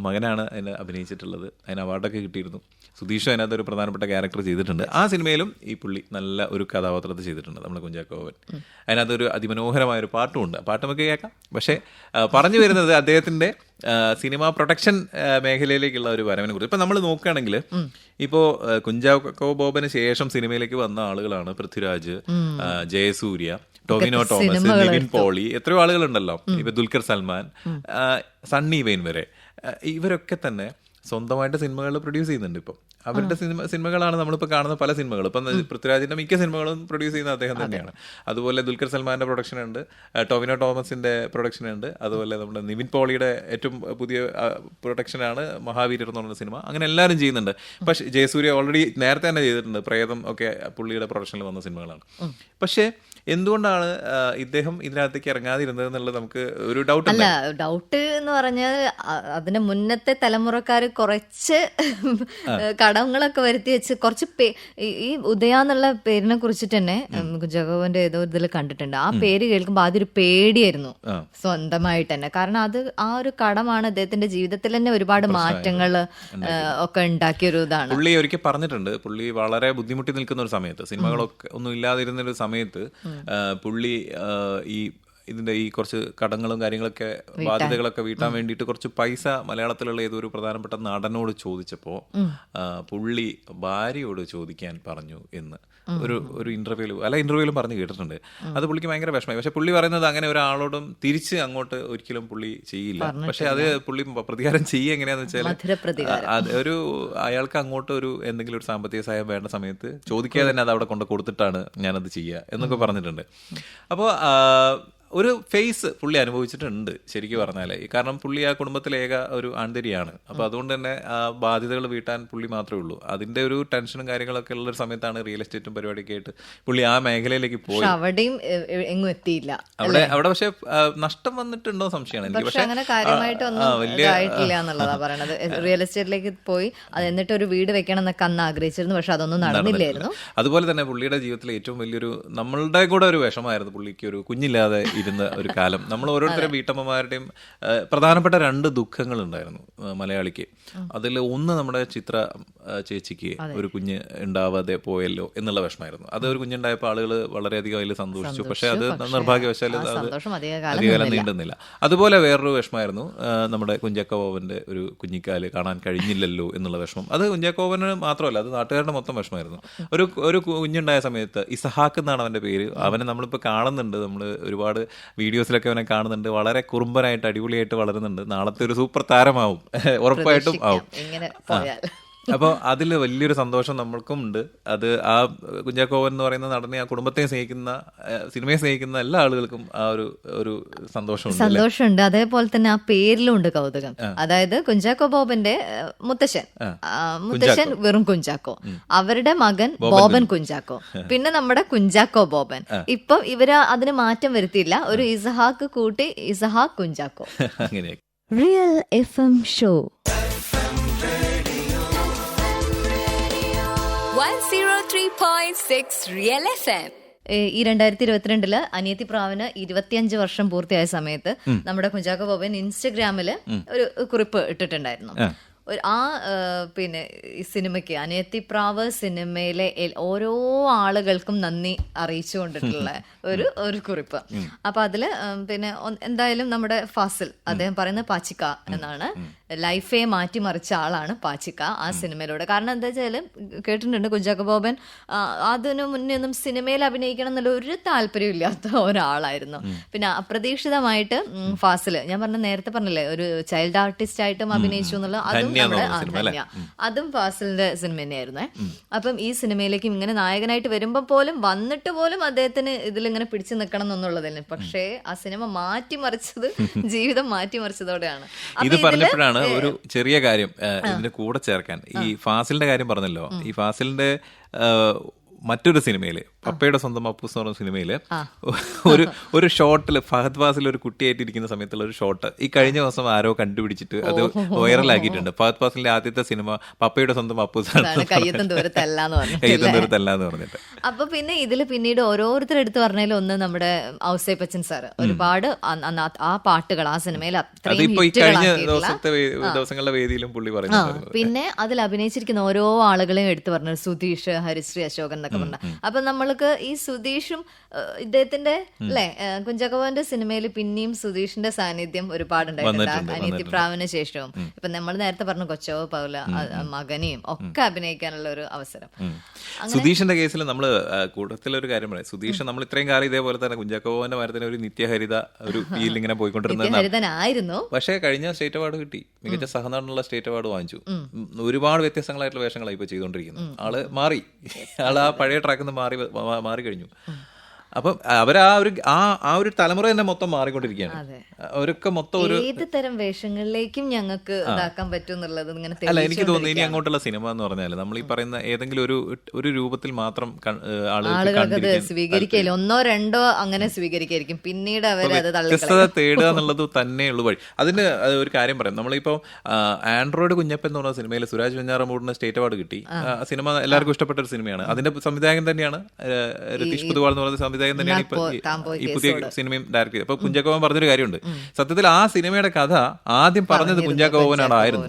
മകനാണ് അതിന് അഭിനയിച്ചിട്ടുള്ളത്. അതിന് അവാർഡൊക്കെ കിട്ടിയിരുന്നു. സുധീഷും അതിനകത്ത് ഒരു പ്രധാനപ്പെട്ട ക്യാരക്ടർ ചെയ്തിട്ടുണ്ട്. ആ സിനിമയിലും ഈ പുള്ളി നല്ല ഒരു കഥാപാത്രത്തെ ചെയ്തിട്ടുണ്ട് നമ്മുടെ കുഞ്ചാക്കോവൻ. അതിനകത്തൊരു അതിമനോഹരമായ ഒരു പാട്ടും ഉണ്ട്. പാട്ട് നമുക്ക് കേൾക്കാം. പക്ഷേ പറഞ്ഞു വരുന്നത് അദ്ദേഹത്തിന്റെ സിനിമ പ്രൊഡക്ഷൻ മേഖലയിലേക്കുള്ള ഒരു വരവിനെ കുറിച്ച്. ഇപ്പൊ നമ്മൾ നോക്കുകയാണെങ്കിൽ ഇപ്പോ കുഞ്ചാക്കോ ബോബന് ശേഷം സിനിമയിലേക്ക് വന്ന ആളുകളാണ് പൃഥ്വിരാജ്, ജയസൂര്യ, ടൊവിനോ തോമസ്, നിവിൻ പോളി, എത്രയോ ആളുകളുണ്ടല്ലോ. ഇപ്പൊ ദുൽഖർ സൽമാൻ, സണ്ണി വെയിൻ വരെ. ഇവരൊക്കെ തന്നെ സ്വന്തമായിട്ട് സിനിമകൾ പ്രൊഡ്യൂസ് ചെയ്യുന്നുണ്ട്. ഇപ്പം അവരുടെ സിനിമകളാണ് നമ്മളിപ്പോൾ കാണുന്ന പല സിനിമകളും. ഇപ്പം പൃഥ്വിരാജിന്റെ മിക്ക സിനിമകളും പ്രൊഡ്യൂസ് ചെയ്യുന്ന അദ്ദേഹം തന്നെയാണ്. അതുപോലെ ദുൽഖർ സൽമാന്റെ പ്രൊഡക്ഷൻ ഉണ്ട്, ടൊവിനോ തോമസിന്റെ പ്രൊഡക്ഷൻ ഉണ്ട്, അതുപോലെ നമ്മുടെ നിവിൻ പോളിയുടെ ഏറ്റവും പുതിയ പ്രൊഡക്ഷനാണ് മഹാവീരർ എന്ന് പറയുന്ന സിനിമ. അങ്ങനെ എല്ലാവരും ചെയ്യുന്നുണ്ട്. പക്ഷേ ജയസൂര്യ ഓൾറെഡി നേരത്തെ തന്നെ ചെയ്തിട്ടുണ്ട്. പ്രേതം ഒക്കെ പുള്ളിയുടെ പ്രൊഡക്ഷനിൽ വന്ന സിനിമകളാണ്. പക്ഷേ എന്തുകൊണ്ടാണ് ഇദ്ദേഹം ഇതിനകത്തേക്ക് ഇറങ്ങാതിരുന്നത് എന്നുള്ളത് നമുക്ക് ഒരു ഡൗട്ട്. അല്ല, ഡൗട്ട് എന്ന് പറഞ്ഞാൽ അതിന് മുന്നത്തെ തലമുറക്കാർ കുറച്ച് കടങ്ങളൊക്കെ വരുത്തി വെച്ച് കുറച്ച് ഈ ഉദയ എന്നുള്ള പേരിനെ കുറിച്ചിട്ട് തന്നെ കുഞ്ചാക്കോവന്റെ ഏതോ ഇതിൽ കണ്ടിട്ടുണ്ട്. ആ പേര് കേൾക്കുമ്പോൾ ആദ്യം ഒരു പേടിയായിരുന്നു സ്വന്തമായിട്ട് തന്നെ. കാരണം അത് ആ ഒരു കടമാണ് അദ്ദേഹത്തിന്റെ ജീവിതത്തിൽ തന്നെ ഒരുപാട് മാറ്റങ്ങൾ ഒക്കെ ഉണ്ടാക്കിയൊരു ഇതാണ്. പുള്ളി ഒരിക്കൽ പറഞ്ഞിട്ടുണ്ട്, പുള്ളി വളരെ ബുദ്ധിമുട്ടി നിൽക്കുന്ന ഒരു സമയത്ത്, സിനിമകളൊക്കെ ഒന്നും ഇല്ലാതിരുന്ന ഒരു സമയത്ത് പുള്ളി ഇതിന്റെ ഈ കുറച്ച് കടങ്ങളും കാര്യങ്ങളൊക്കെ ബാധ്യതകളൊക്കെ വീട്ടാൻ വേണ്ടിയിട്ട് കുറച്ച് പൈസ മലയാളത്തിലുള്ള ഏതൊരു പ്രധാനപ്പെട്ട നടനോട് ചോദിച്ചപ്പോൾ പുള്ളി ഭാര്യയോട് ചോദിക്കാൻ പറഞ്ഞു എന്ന് ഒരു ഇന്റർവ്യൂവിലും പറഞ്ഞു കേട്ടിട്ടുണ്ട്. അത് പുള്ളിക്ക് ഭയങ്കര വിഷമമായി. പക്ഷെ പുള്ളി പറയുന്നത് അങ്ങനെ ഒരാളോടും തിരിച്ച് അങ്ങോട്ട് ഒരിക്കലും പുള്ളി ചെയ്യില്ല. പക്ഷെ അത് പുള്ളി പ്രതികാരം ചെയ്യുക എങ്ങനെയാന്ന് വെച്ചാൽ ഒരു അയാൾക്ക് അങ്ങോട്ട് ഒരു എന്തെങ്കിലും ഒരു സാമ്പത്തിക സഹായം വേണ്ട സമയത്ത് ചോദിക്കാതെ തന്നെ അത് അവിടെ കൊണ്ട് കൊടുത്തിട്ടാണ് ഞാനത് ചെയ്യുക എന്നൊക്കെ പറഞ്ഞിട്ടുണ്ട്. അപ്പോൾ ഒരു ഫേസ് പുള്ളി അനുഭവിച്ചിട്ടുണ്ട് ശരിക്കും പറഞ്ഞാൽ. കാരണം പുള്ളി ആ കുടുംബത്തിലെ ഏക ഒരു ആൺതരിയാണ്. അപ്പോൾ അതുകൊണ്ട് തന്നെ ആ ബാധ്യതകൾ വീട്ടാൻ പുള്ളി മാത്രമേ ഉള്ളൂ. അതിന്റെ ഒരു ടെൻഷനും കാര്യങ്ങളൊക്കെ ഉള്ള ഒരു സമയത്താണ് റിയൽ എസ്റ്റേറ്റും പരിപാടിയൊക്കെ ആയിട്ട് പുള്ളി ആ മേഖലയിലേക്ക് പോയി. അവിടെയും എങ്ങും എത്തിയില്ല. അവിടെ പക്ഷെ നഷ്ടം വന്നിട്ടുണ്ടോ സംശയമാണ് എനിക്ക്. പക്ഷെ അങ്ങനെ കാര്യമായിട്ടൊന്നും ആയിട്ടില്ല എന്നുള്ളതാ പറയണത്. റിയൽ എസ്റ്റേറ്റിലേക്ക് പോയി അത് എന്നിട്ട് ഒരു വീട് വെക്കണം എന്നൊക്കെ അന്ന് ആഗ്രഹിച്ചിരുന്നു. പക്ഷെ അതൊന്നും നടന്നില്ലായിരുന്നു. അതുപോലെ തന്നെ പുള്ളിയുടെ ജീവിതത്തിലെ ഏറ്റവും വലിയൊരു നമ്മളുടെ കൂടെ ഒരു വിഷമായിരുന്നു പുള്ളിക്ക് ഒരു കുഞ്ഞില്ലാതെ ഇരുന്ന ഒരു കാലം. നമ്മൾ ഓരോരുത്തരും വീട്ടമ്മമാരുടെയും പ്രധാനപ്പെട്ട 2 ദുഃഖങ്ങളുണ്ടായിരുന്നു മലയാളിക്ക്. അതിൽ ഒന്ന് നമ്മുടെ ചിത്ര ചേച്ചിക്ക് ഒരു കുഞ്ഞ് ഉണ്ടാവാതെ പോയല്ലോ എന്നുള്ള വിഷമായിരുന്നു. അത് ഒരു കുഞ്ഞുണ്ടായപ്പോൾ ആളുകൾ വളരെയധികം അതിൽ സന്തോഷിച്ചു. പക്ഷെ അത് നിർഭാഗ്യവശാൽ അത് അധികകാലം നീണ്ടുന്നില്ല. അതുപോലെ വേറൊരു വിഷമായിരുന്നു നമ്മുടെ കുഞ്ചാക്കോ ബോബന്റെ ഒരു കുഞ്ഞിക്കാല് കാണാൻ കഴിഞ്ഞില്ലല്ലോ എന്നുള്ള വിഷമം. അത് കുഞ്ചാക്കോ ബോബന് മാത്രമല്ല, അത് നാട്ടുകാരുടെ മൊത്തം വിഷമായിരുന്നു. ഒരു കുഞ്ഞുണ്ടായ സമയത്ത് ഇസഹാക്ക് എന്നാണ് അവന്റെ പേര്. അവനെ നമ്മളിപ്പോൾ കാണുന്നുണ്ട്, നമ്മൾ ഒരുപാട് വീഡിയോസിലൊക്കെ അവനെ കാണുന്നുണ്ട്. വളരെ കുറുമ്പനായിട്ട് അടിപൊളിയായിട്ട് വളരുന്നുണ്ട്. നാളത്തെ ഒരു സൂപ്പർ താരമാവും, ഉറപ്പായിട്ടും ആവും. അപ്പോൾ അതിൽ വലിയൊരു സന്തോഷം നമ്മൾക്കും ഉണ്ട്. അത് ആ കുഞ്ചാക്കോ ബോബൻ എന്ന് പറയുന്ന നടനെ, ആ കുടുംബത്തെ സ്നേഹിക്കുന്ന, സിനിമയെ സ്നേഹിക്കുന്ന എല്ലാ ആളുകൾക്കും ആ ഒരു സന്തോഷമുണ്ട്. അതേപോലെ തന്നെ ആ പേരിലും ഉണ്ട് കൗതുകം. അതായത് കുഞ്ചാക്കോ ബോബന്റെ മുത്തശ്ശൻ വെറും കുഞ്ചാക്കോ, അവരുടെ മകൻ ബോബൻ കുഞ്ചാക്കോ, പിന്നെ നമ്മുടെ കുഞ്ചാക്കോ ബോബൻ. ഇപ്പൊ ഇവര് അതിന് മാറ്റം വരുത്തിയില്ല, ഒരു ഇസഹാക്ക് കൂട്ടി ഇസഹാക്ക് കുഞ്ചാക്കോ. അങ്ങനെ Real FM Show 103.6 Real FM. ഈ 2022 അനിയത്തി പ്രാവിന് 25 വർഷം പൂർത്തിയായ സമയത്ത് നമ്മുടെ കുഞ്ചാക്കോ ബോബൻ ഇൻസ്റ്റഗ്രാമില് ഒരു കുറിപ്പ് ഇട്ടിട്ടുണ്ടായിരുന്നു. പിന്നെ ഈ സിനിമയ്ക്ക് അനിയത്തിപ്രാവ് സിനിമയിലെ ഓരോ ആളുകൾക്കും നന്ദി അറിയിച്ചുകൊണ്ടിട്ടുള്ള ഒരു കുറിപ്പ്. അപ്പൊ അതില് പിന്നെ എന്തായാലും നമ്മുടെ ഫാസിൽ അദ്ദേഹം പറയുന്നത് പാച്ചിക്ക എന്നാണ്. ലൈഫെ മാറ്റിമറിച്ച ആളാണ് പാച്ചിക്ക ആ സിനിമയിലൂടെ. കാരണം എന്താ വെച്ചാല് കേട്ടിട്ടുണ്ട് കുഞ്ചാക്കോ ബോബൻ അതിനു മുന്നേ ഒന്നും സിനിമയിൽ അഭിനയിക്കണം എന്നുള്ള ഒരു താല്പര്യം ഇല്ലാത്ത ഒരാളായിരുന്നു. പിന്നെ അപ്രതീക്ഷിതമായിട്ട് ഫാസില്, ഞാൻ നേരത്തെ പറഞ്ഞില്ലേ ഒരു ചൈൽഡ് ആർട്ടിസ്റ്റ് ആയിട്ടും അഭിനയിച്ചു എന്നുള്ള, അതും ഫാസിലിന്റെ സിനിമ തന്നെയായിരുന്നേ. അപ്പം ഈ സിനിമയിലേക്കും ഇങ്ങനെ നായകനായിട്ട് വരുമ്പോ പോലും വന്നിട്ട് പോലും അദ്ദേഹത്തിന് ഇതിലിങ്ങനെ പിടിച്ചു നിൽക്കണം എന്നുള്ളതല്ലേ. പക്ഷേ ആ സിനിമ മാറ്റിമറിച്ചത്, ജീവിതം മാറ്റിമറിച്ചതോടെയാണ്. ഇത് പറഞ്ഞപ്പോഴാണ് ഒരു ചെറിയ കാര്യം ഇതിന്റെ കൂടെ ചേർക്കാൻ. ഈ ഫാസിലിന്റെ കാര്യം പറഞ്ഞല്ലോ, ഈ ഫാസിലിന്റെ മറ്റൊരു സിനിമയില്, പപ്പയുടെ സ്വന്തം അപ്പൂസ് എന്ന് പറഞ്ഞ സിനിമയില് ഒരു ഷോട്ടില് ഫഹദ് ഫാസിൽ ഒരു കുട്ടിയായിട്ടിരിക്കുന്ന സമയത്തുള്ള ഒരു ഷോട്ട് ഈ കഴിഞ്ഞ ദിവസം ആരോ കണ്ടുപിടിച്ചിട്ട് അത് വൈറലാക്കിയിട്ടുണ്ട്. ഫഹദ് ഫാസിലിന്റെ ആദ്യത്തെ സിനിമ പപ്പയുടെ സ്വന്തം അപ്പൂസാണ്, കയ്യത്തും ദൂരത്തല്ലാന്ന് പറഞ്ഞിട്ട്. അപ്പൊ പിന്നെ ഇതില് പിന്നീട് ഓരോരുത്തർ എടുത്ത് പറഞ്ഞാലും ഒന്ന് നമ്മുടെ ഔസേപ്പച്ചൻ സാറ് ഒരുപാട് ആ പാട്ടുകൾ ആ സിനിമയിൽ അത്രയും ദിവസങ്ങളുടെ വേദിയിലും പുള്ളി പറയുന്നത്. പിന്നെ അതിൽ അഭിനയിച്ചിരിക്കുന്ന ഓരോ ആളുകളെയും എടുത്തു പറഞ്ഞു, സുധീഷ്, ഹരിശ്രീ അശോകൻ എന്നൊക്കെ പറഞ്ഞ. അപ്പൊ നമ്മൾക്ക് ഈ സുധീഷും ഇദ്ദേഹത്തിന്റെ അല്ലെ കുഞ്ചാക്കോന്റെ സിനിമയിൽ പിന്നെയും സുധീഷിന്റെ സാന്നിധ്യം ഒരുപാടുണ്ടായിട്ടുണ്ട് അനിയത്തിപ്രാവിന് ശേഷവും. ഇപ്പൊ നമ്മൾ നേരത്തെ പറഞ്ഞു കൊച്ചോ പൗല മകനെയും ഒക്കെ അഭിനയിക്കാനുള്ള ഒരു അവസരം. സുധീഷിന്റെ കേസിൽ നമ്മൾ കൂട്ടത്തിലൊരു കാര്യം പറയാം. സുധീഷ് നമ്മൾ ഇത്രയും കാലം ഇതേപോലെ തന്നെ കുഞ്ചാക്കോന്റെ മരത്തിന് ഒരു നിത്യഹരിത ഒരു ഫീൽ ഇങ്ങനെ പോയിക്കൊണ്ടിരുന്നതായിരുന്നു. പക്ഷേ കഴിഞ്ഞ സ്റ്റേറ്റ് അവാർഡ് കിട്ടി, മികച്ച സഹനടനുള്ള സ്റ്റേറ്റ് അവാർഡ് വാങ്ങിച്ചു. ഒരുപാട് വ്യത്യസ്തങ്ങളായിട്ടുള്ള വേഷങ്ങളാണ് ഇപ്പൊ ചെയ്തുകൊണ്ടിരിക്കുന്നത്. ആള് മാറി, ആള് ആ പഴയ ട്രാക്കിൽ നിന്ന് മാറി കഴിഞ്ഞു. അപ്പം അവരാ ഒരു തലമുറ തന്നെ മൊത്തം മാറിക്കൊണ്ടിരിക്കുകയാണ്. അവരൊക്കെ മൊത്തം ഒരു ഏത് തരം വേഷങ്ങളിലേക്കും ഞങ്ങൾക്ക് ഇതാക്കാൻ പറ്റും എന്നുള്ളത് ഇങ്ങനെ. അല്ല, എനിക്ക് തോന്നുന്നു ഇനി അങ്ങോട്ടുള്ള സിനിമ എന്ന് പറഞ്ഞാൽ നമ്മൾ ഈ പറയുന്ന ഏതെങ്കിലും ഒരു രൂപത്തിൽ മാത്രം ആളുകൾക്ക് സ്വീകരിക്കില്ല, ഒന്നോ രണ്ടോ അങ്ങനെ സ്വീകരിക്കായിരിക്കും, പിന്നീട് അവരത് വ്യത്യസ്തത തേടുക എന്നുള്ളത് തന്നെയുള്ള വഴി. അതിന് ഒരു കാര്യം പറയാം. നമ്മളിപ്പോ ആൻഡ്രോയിഡ് കുഞ്ഞപ്പൻ എന്ന് പറഞ്ഞ സിനിമയിൽ സുരാജ് വെഞ്ഞാറമൂടിന് സ്റ്റേറ്റ് അവാർഡ് കിട്ടി. സിനിമ എല്ലാവർക്കും ഇഷ്ടപ്പെട്ട ഒരു സിനിമയാണ്. അതിന്റെ സംവിധായകൻ തന്നെയാണ് രതീഷ് പൊതുവാൾ എന്ന് പറയുന്ന സംവിധായകൻ തന്നെയാണ് ഈ പുതിയ സിനിമയും ഡയറക്ട് ചെയ്തത്. അപ്പൊ കുഞ്ചാക്കോ ബോബൻ പറഞ്ഞൊരു കാര്യമുണ്ട്. സത്യത്തിൽ ആ സിനിമയുടെ കഥ ആദ്യം പറഞ്ഞത് കുഞ്ചാക്കോ ബോബനായിരുന്നു.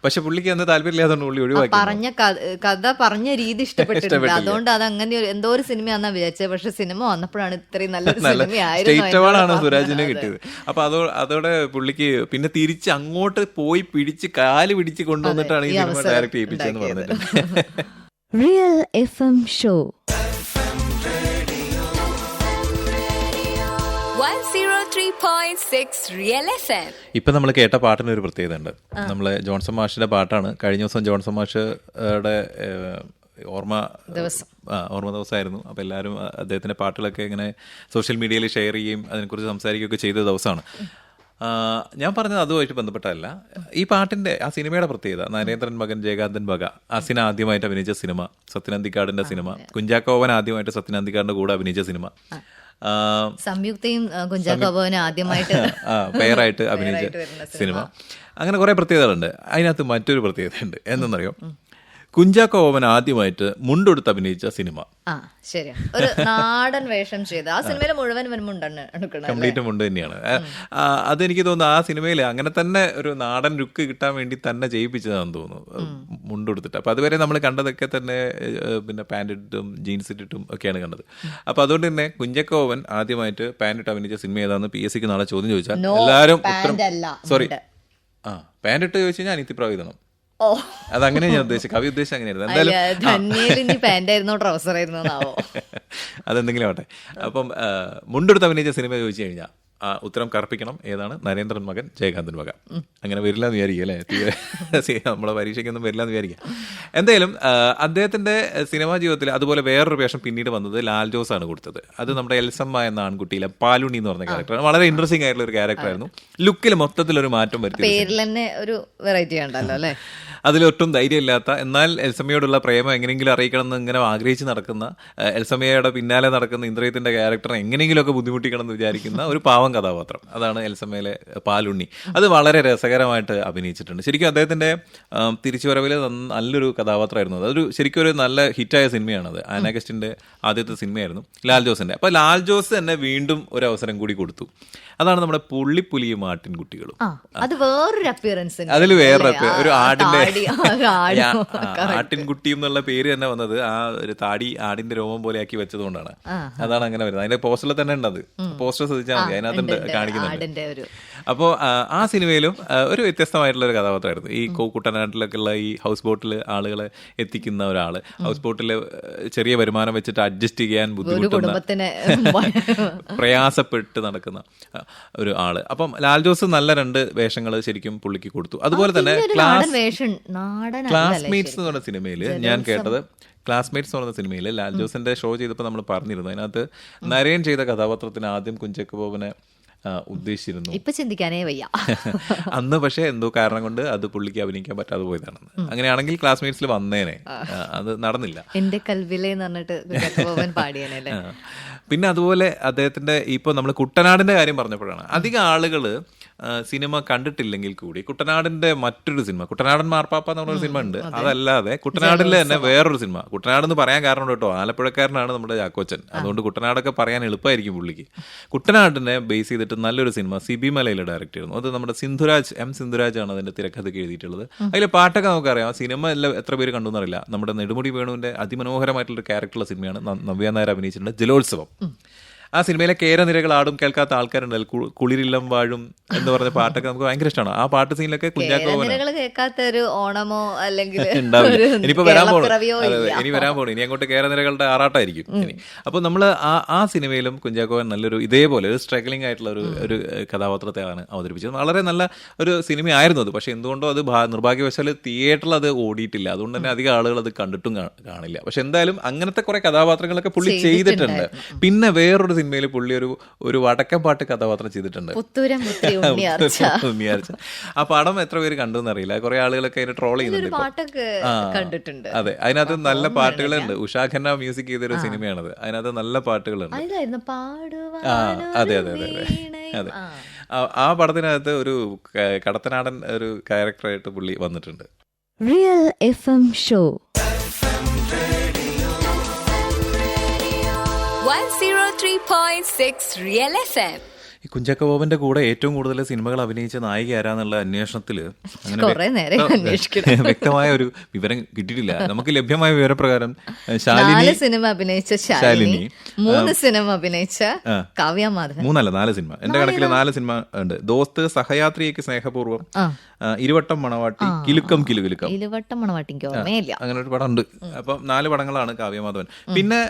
പക്ഷെ പുള്ളിക്ക് എന്താ താല്പര്യമില്ലാതെ പുള്ളി ഒഴിവാക്കി. പറഞ്ഞ കഥ പറഞ്ഞ രീതി ഇഷ്ടപ്പെട്ടിട്ടില്ല, അതുകൊണ്ട് അത് അങ്ങനെ എന്തോ ഒരു സിനിമയാണെന്നാ വിചാരിച്ചത്. പക്ഷെ സിനിമ വന്നപ്പോഴാണ് ഇത്രയും നല്ലൊരു സിനിമയായിരുന്നു. സ്റ്റേറ്റ് അവാർഡാണ് സുരാജിന് കിട്ടിയത്. അപ്പൊ അതോടെ പുള്ളിക്ക് പിന്നെ തിരിച്ച് അങ്ങോട്ട് പോയി കാല് പിടിച്ച് കൊണ്ടുവന്നിട്ടാണ് ഈ സിനിമ ഡയറക്ട് ചെയ്യിപ്പിച്ചതെന്ന് പറഞ്ഞിട്ട്. Real FM Show 103.6 Real FM. ഇപ്പൊ നമ്മൾ കേട്ട പാട്ടിന് ഒരു പ്രത്യേകത ഉണ്ട്. നമ്മളെ ജോൺസൺ മാഷിന്റെ പാട്ടാണ്. കഴിഞ്ഞ ദിവസം ജോൺസൺ മാഷയുടെ ഓർമ്മ ദിവസമായിരുന്നു. അപ്പോൾ എല്ലാവരും അദ്ദേഹത്തിന്റെ പാട്ടുകളൊക്കെ ഇങ്ങനെ സോഷ്യൽ മീഡിയയിൽ ഷെയർ ചെയ്യുകയും അതിനെക്കുറിച്ച് സംസാരിക്കുകയൊക്കെ ചെയ്ത ദിവസമാണ്. ഞാൻ പറഞ്ഞത് അതുമായിട്ട് ബന്ധപ്പെട്ടതല്ല. ഈ പാട്ടിന്റെ ആ സിനിമയുടെ പ്രത്യേകത, നരേന്ദ്രൻ മകൻ ജയകാന്തൻ ബഗ അസിന ആദ്യമായിട്ട് അഭിനയിച്ച സിനിമ, സത്യനന്ദിക്കാടിന്റെ സിനിമ, കുഞ്ചാക്കോവൻ ആദ്യമായിട്ട് സത്യനന്ദിക്കാടിന്റെ കൂടെ അഭിനയിച്ച സിനിമ, സംയുക്തയും കുഞ്ചാക്കോവനും ആദ്യമായിട്ട് പേരായിട്ട് അഭിനയിച്ച സിനിമ. അങ്ങനെ കുറെ പ്രത്യേകതകളുണ്ട്. അതിനകത്ത് മറ്റൊരു പ്രത്യേകതയുണ്ട്. എന്തെന്നറിയോ, കുഞ്ചാക്കോ ബോബൻ ആദ്യമായിട്ട് മുണ്ടെടുത്ത് അഭിനയിച്ച സിനിമ. ആ ശരിയാ, ഒരു നാടൻ വേഷം ചെയ്ത് ആ സിനിമയിൽ മുഴുവൻ മുണ്ടാണ് എടുക്കുന്നത്, കംപ്ലീറ്റ് മുണ്ട് തന്നെയാണ്. അതെനിക്ക് തോന്നുന്നു ആ സിനിമയിൽ അങ്ങനെ തന്നെ ഒരു നാടൻ ലുക്ക് കിട്ടാൻ വേണ്ടി തന്നെ ചെയ്യിപ്പിച്ചതാണെന്ന് തോന്നുന്നു, മുണ്ടെടുത്തിട്ട്. അപ്പൊ അതുവരെ നമ്മൾ കണ്ടതൊക്കെ തന്നെ പിന്നെ പാന്റ് ഇട്ടും ജീൻസ് ഇട്ടിട്ടും ഒക്കെയാണ് കണ്ടത്. അപ്പൊ അതുകൊണ്ട് തന്നെ കുഞ്ചാക്കോ ബോബൻ ആദ്യമായിട്ട് പാന്റ് ഇട്ട് അഭിനയിച്ച സിനിമ ഏതാണെന്ന് PSCക്ക് നാളെ ചോദ്യം ചോദിച്ചാൽ എല്ലാവരും സോറി പാന്റ് ഇട്ട് ചോദിച്ചു കഴിഞ്ഞാൽ അനിത്യപ്രാവ് എഴുതണം. അതങ്ങനെ ഞാൻ ഉദ്ദേശിച്ചു, കവി ഉദ്ദേശിച്ച അങ്ങനെയായിരുന്നു. അതെന്തെങ്കിലും ആവട്ടെ. അപ്പം മുണ്ടെടുത്ത് അഭിനയിച്ച സിനിമ ചോദിച്ചു കഴിഞ്ഞാൽ ഉത്തരം കർപ്പിക്കണം. ഏതാണ്? നരേന്ദ്രൻ മകൻ ജയകാന്തൻ മകൻ. അങ്ങനെ വരില്ല എന്ന് വിചാരിക്കുക അല്ലേ, നമ്മളെ പരീക്ഷയ്ക്കൊന്നും വരില്ല എന്ന് വിചാരിക്കുക. എന്തായാലും അദ്ദേഹത്തിന്റെ സിനിമാ ജീവിതത്തിൽ അതുപോലെ വേറൊരു വേഷം പിന്നീട് വന്നത് ലാൽ ജോസ് ആണ് കൊടുത്തത്. അത് നമ്മുടെ എൽസമ്മ എന്ന ആൺകുട്ടിയിലെ പാലുണ്ണി എന്ന് പറഞ്ഞ ക്യാരക്ടറാണ്. വളരെ ഇൻട്രസ്റ്റിംഗ് ആയിട്ടുള്ള ഒരു ക്യാരക്ടറായിരുന്നു. ലുക്കിൽ മൊത്തത്തിലൊരു മാറ്റം വരുത്തി. പേരിൽ തന്നെ ഒരു വെറൈറ്റി ഉണ്ടല്ലോ അല്ലേ. അതിലൊട്ടും ധൈര്യമില്ലാത്ത, എന്നാൽ എൽസമ്മയോടുള്ള പ്രേമം എങ്ങനെയെങ്കിലും അറിയിക്കണം എന്ന് ഇങ്ങനെ ആഗ്രഹിച്ച് നടക്കുന്ന, എൽസമ്മയുടെ പിന്നാലെ നടക്കുന്ന ഇന്ദ്രിയത്തിന്റെ ക്യാരക്ടറെ എങ്ങനെയെങ്കിലുമൊക്കെ ബുദ്ധിമുട്ടിക്കണം എന്ന് വിചാരിക്കുന്ന ഒരു പാവം കഥാപാത്രം. അതാണ് എൽസമ്മയിലെ പാലുണ്ണി. അത് വളരെ രസകരമായിട്ട് അഭിനയിച്ചിട്ടുണ്ട്. ശരിക്കും അദ്ദേഹത്തിന്റെ തിരിച്ചുവരവിൽ നല്ലൊരു കഥാപാത്രമായിരുന്നു. അതൊരു ശരിക്കും ഒരു നല്ല ഹിറ്റായ സിനിമയാണത്. ആനാഗസ്റ്റിന്റെ ആദ്യത്തെ സിനിമയായിരുന്നു ലാൽ ജോസിന്റെ. അപ്പൊ ലാൽ ജോസ് തന്നെ വീണ്ടും ഒരു അവസരം കൂടി കൊടുത്തു. അതാണ് നമ്മുടെ പുള്ളിപ്പുലിയും ആട്ടിൻകുട്ടികളും. അത് വേറൊരു അപ്പിയറൻസ്, അതിൽ വേറൊരു ഒരു ആടിന്റെ ആട്ടിൻകുട്ടി എന്നുള്ള പേര് തന്നെ വന്നത് ആ ഒരു താടി ആടിന്റെ രോമം പോലെ ആക്കി വെച്ചതുകൊണ്ടാണ്. അതാണ് അങ്ങനെ വരുന്നത്. അതിന്റെ പോസ്റ്ററിൽ തന്നെ ഉണ്ട്. അത് പോസ്റ്റർ ശ്രദ്ധിച്ചാൽ മതി, അതിനകത്ത് കാണിക്കുന്നുണ്ട്. അപ്പോൾ ആ സിനിമയിലും ഒരു വ്യത്യസ്തമായിട്ടുള്ള ഒരു കഥാപാത്രമായിരുന്നു. ഈ കുട്ടനാട്ടിലൊക്കെ ഉള്ള ഈ ഹൗസ് ബോട്ടിൽ ആളുകളെ എത്തിക്കുന്ന ഒരാള്, ഹൗസ് ബോട്ടിൽ ചെറിയ വരുമാനം വെച്ചിട്ട് അഡ്ജസ്റ്റ് ചെയ്യാൻ ബുദ്ധിമുട്ടുന്ന, പ്രയാസപ്പെട്ട് നടക്കുന്ന ഒരു ആള്. അപ്പം ലാൽ ജോസ് നല്ല 2 വേഷങ്ങൾ ശരിക്കും പുള്ളിക്ക് കൊടുത്തു. അതുപോലെ തന്നെ ക്ലാസ്മേറ്റ്സ് എന്ന് പറഞ്ഞ സിനിമയിൽ ഞാൻ കേട്ടത്, ക്ലാസ്മേറ്റ്സ് എന്ന് പറഞ്ഞ സിനിമയിൽ ലാൽ ജോസിന്റെ ഷോ ചെയ്തപ്പോൾ നമ്മൾ പറഞ്ഞിരുന്നു, അതിനകത്ത് നരേൻ ചെയ്ത കഥാപാത്രത്തിന് ആദ്യം കുഞ്ചാക്കോ ബോബനെ ഉദ്ദേശിച്ചിരുന്നു. ഇപ്പൊ ചിന്തിക്കാനേ വയ്യ. അന്ന് പക്ഷെ എന്തോ കാരണം കൊണ്ട് അത് പുള്ളിക്ക് അഭിനയിക്കാൻ പറ്റാതെ പോയതാണെന്ന്. അങ്ങനെയാണെങ്കിൽ ക്ലാസ്മേറ്റ്സിൽ വന്നേനെ, അത് നടന്നില്ല. എന്റെ കൽവിലെന്ന് പറഞ്ഞിട്ട് പാടിയനല്ലേ. പിന്നെ അതുപോലെ അദ്ദേഹത്തിന്റെ ഇപ്പൊ നമ്മൾ കുട്ടനാടിന്റെ കാര്യം പറഞ്ഞപ്പോഴാണ്, അധികം ആളുകൾ സിനിമ കണ്ടിട്ടില്ലെങ്കിൽ കൂടി കുട്ടനാടിന്റെ മറ്റൊരു സിനിമ, കുട്ടനാടൻ മാർപ്പാപ്പ എന്ന് പറഞ്ഞൊരു സിനിമ ഉണ്ട്. അതല്ലാതെ കുട്ടനാടിലെ തന്നെ വേറൊരു സിനിമ, കുട്ടനാടെന്ന് പറയാൻ കാരണം കേട്ടോ, ആലപ്പുഴക്കാരനാണ് നമ്മുടെ ചാക്കോച്ചൻ, അതുകൊണ്ട് കുട്ടനാടൊക്കെ പറയാൻ എളുപ്പമായിരിക്കും പുള്ളിക്ക്. കുട്ടനാടിനെ ബേസ് ചെയ്തിട്ട് നല്ലൊരു സിനിമ സിബി മലയിൽ ഡയറക്ട് ചെയ്യുന്നു. അത് നമ്മുടെ സിന്ധുരാജ് ആണ് അതിന്റെ തിരക്കഥയ്ക്ക് എഴുതിയിട്ടുള്ളത്. അതിലെ പാട്ടൊക്കെ നമുക്കറിയാം. സിനിമ എല്ലാം എത്ര പേര് കണ്ടു എന്നറിയില്ല. നമ്മുടെ നെടുമുടി വേണുവിന്റെ അതിമനോഹരമായിട്ടുള്ള ക്യാരക്ടറുള്ള സിനിമയാണ്. നവ്യ നായർ അഭിനയിച്ചിട്ടുണ്ട്. ജലോത്സവം. ആ സിനിമയിലെ കേരനിരകൾ ആടും കേൾക്കാത്ത ആൾക്കാരുണ്ടല്ലോ, കുളിരില്ലം വാഴും എന്ന് പറഞ്ഞ പാട്ടൊക്കെ നമുക്ക് ഭയങ്കര ഇഷ്ടമാണ്. ആ പാട്ട് സീനിലൊക്കെ കുഞ്ചാക്കോ കേൾക്കാത്ത ഒരു ഓണമോ അല്ലെങ്കിൽ ഉണ്ടാവില്ല. ഇനി വരാൻ പോണു ഇനി അങ്ങോട്ട് കേരനിരകളുടെ ആറാട്ടായിരിക്കും ഇനി. അപ്പൊ നമ്മള് ആ സിനിമയിലും കുഞ്ചാക്കോ നല്ലൊരു ഇതേപോലെ ഒരു സ്ട്രഗ്ലിംഗ് ആയിട്ടുള്ള ഒരു കഥാപാത്രത്തെയാണ് അവതരിപ്പിച്ചത്. വളരെ നല്ല ഒരു സിനിമയായിരുന്നു അത്. പക്ഷെ എന്തുകൊണ്ടോ അത് നിർഭാഗ്യവശാൽ തിയേറ്ററിൽ അത് ഓടിയിട്ടില്ല. അതുകൊണ്ട് തന്നെ അധികം ആളുകൾ അത് കണ്ടിട്ടും കാണില്ല. പക്ഷെ എന്തായാലും അങ്ങനത്തെ കുറെ കഥാപാത്രങ്ങളൊക്കെ പുള്ളി ചെയ്തിട്ടുണ്ട്. പിന്നെ വേറൊരു സിനിമയിൽ പുള്ളി ഒരു വടക്കൻ പാട്ട് കഥാപാത്രം ചെയ്തിട്ടുണ്ട്, ഉണ്ണിയാർച്ച. ആ പടം എത്ര പേര് കണ്ടു എന്നറിയില്ല. കുറെ ആളുകളൊക്കെ അതിന് ട്രോൾ ചെയ്യുന്നുണ്ട്. അതെ, അതിനകത്ത് നല്ല പാട്ടുകളുണ്ട്. ഉഷാ ഖന്ന മ്യൂസിക് ചെയ്തൊരു സിനിമയാണത്. അതിനകത്ത് നല്ല പാട്ടുകളുണ്ട്. അതെ അതെ അതെ അതെ അതെ. ആ പടത്തിനകത്ത് ഒരു കടത്തനാടൻ ഒരു ക്യാരക്ടറായിട്ട് പുള്ളി വന്നിട്ടുണ്ട്. Real FM show 103.6 Real FM. ഈ കുഞ്ചാക്കോ ബോബന്റെ കൂടെ ഏറ്റവും കൂടുതൽ സിനിമകൾ അഭിനയിച്ച നായിക ആരാന്നുള്ള അന്വേഷണത്തിൽ വ്യക്തമായ ഒരു വിവരം കിട്ടിയിട്ടില്ല. നമുക്ക് ലഭ്യമായ വിവരപ്രകാരം ശാലിനി സിനിമ അഭിനയിച്ച ശാലിനി, 3 സിനിമ അഭിനയിച്ച കാവ്യ മാധവൻ, 4 സിനിമ എന്റെ കണക്കിൽ 4 സിനിമ ഉണ്ട്. ദോസ്ത്, സഹയാത്രിക്ക് സ്നേഹപൂർവ്വം, ഇരുവട്ടം മണവാട്ടി, കിലുക്കം കിലുകിലുക്കം, അങ്ങനെ ഒരു പടം ഉണ്ട്. അപ്പം 4 പടങ്ങളാണ് കാവ്യമാധവൻ. പിന്നെ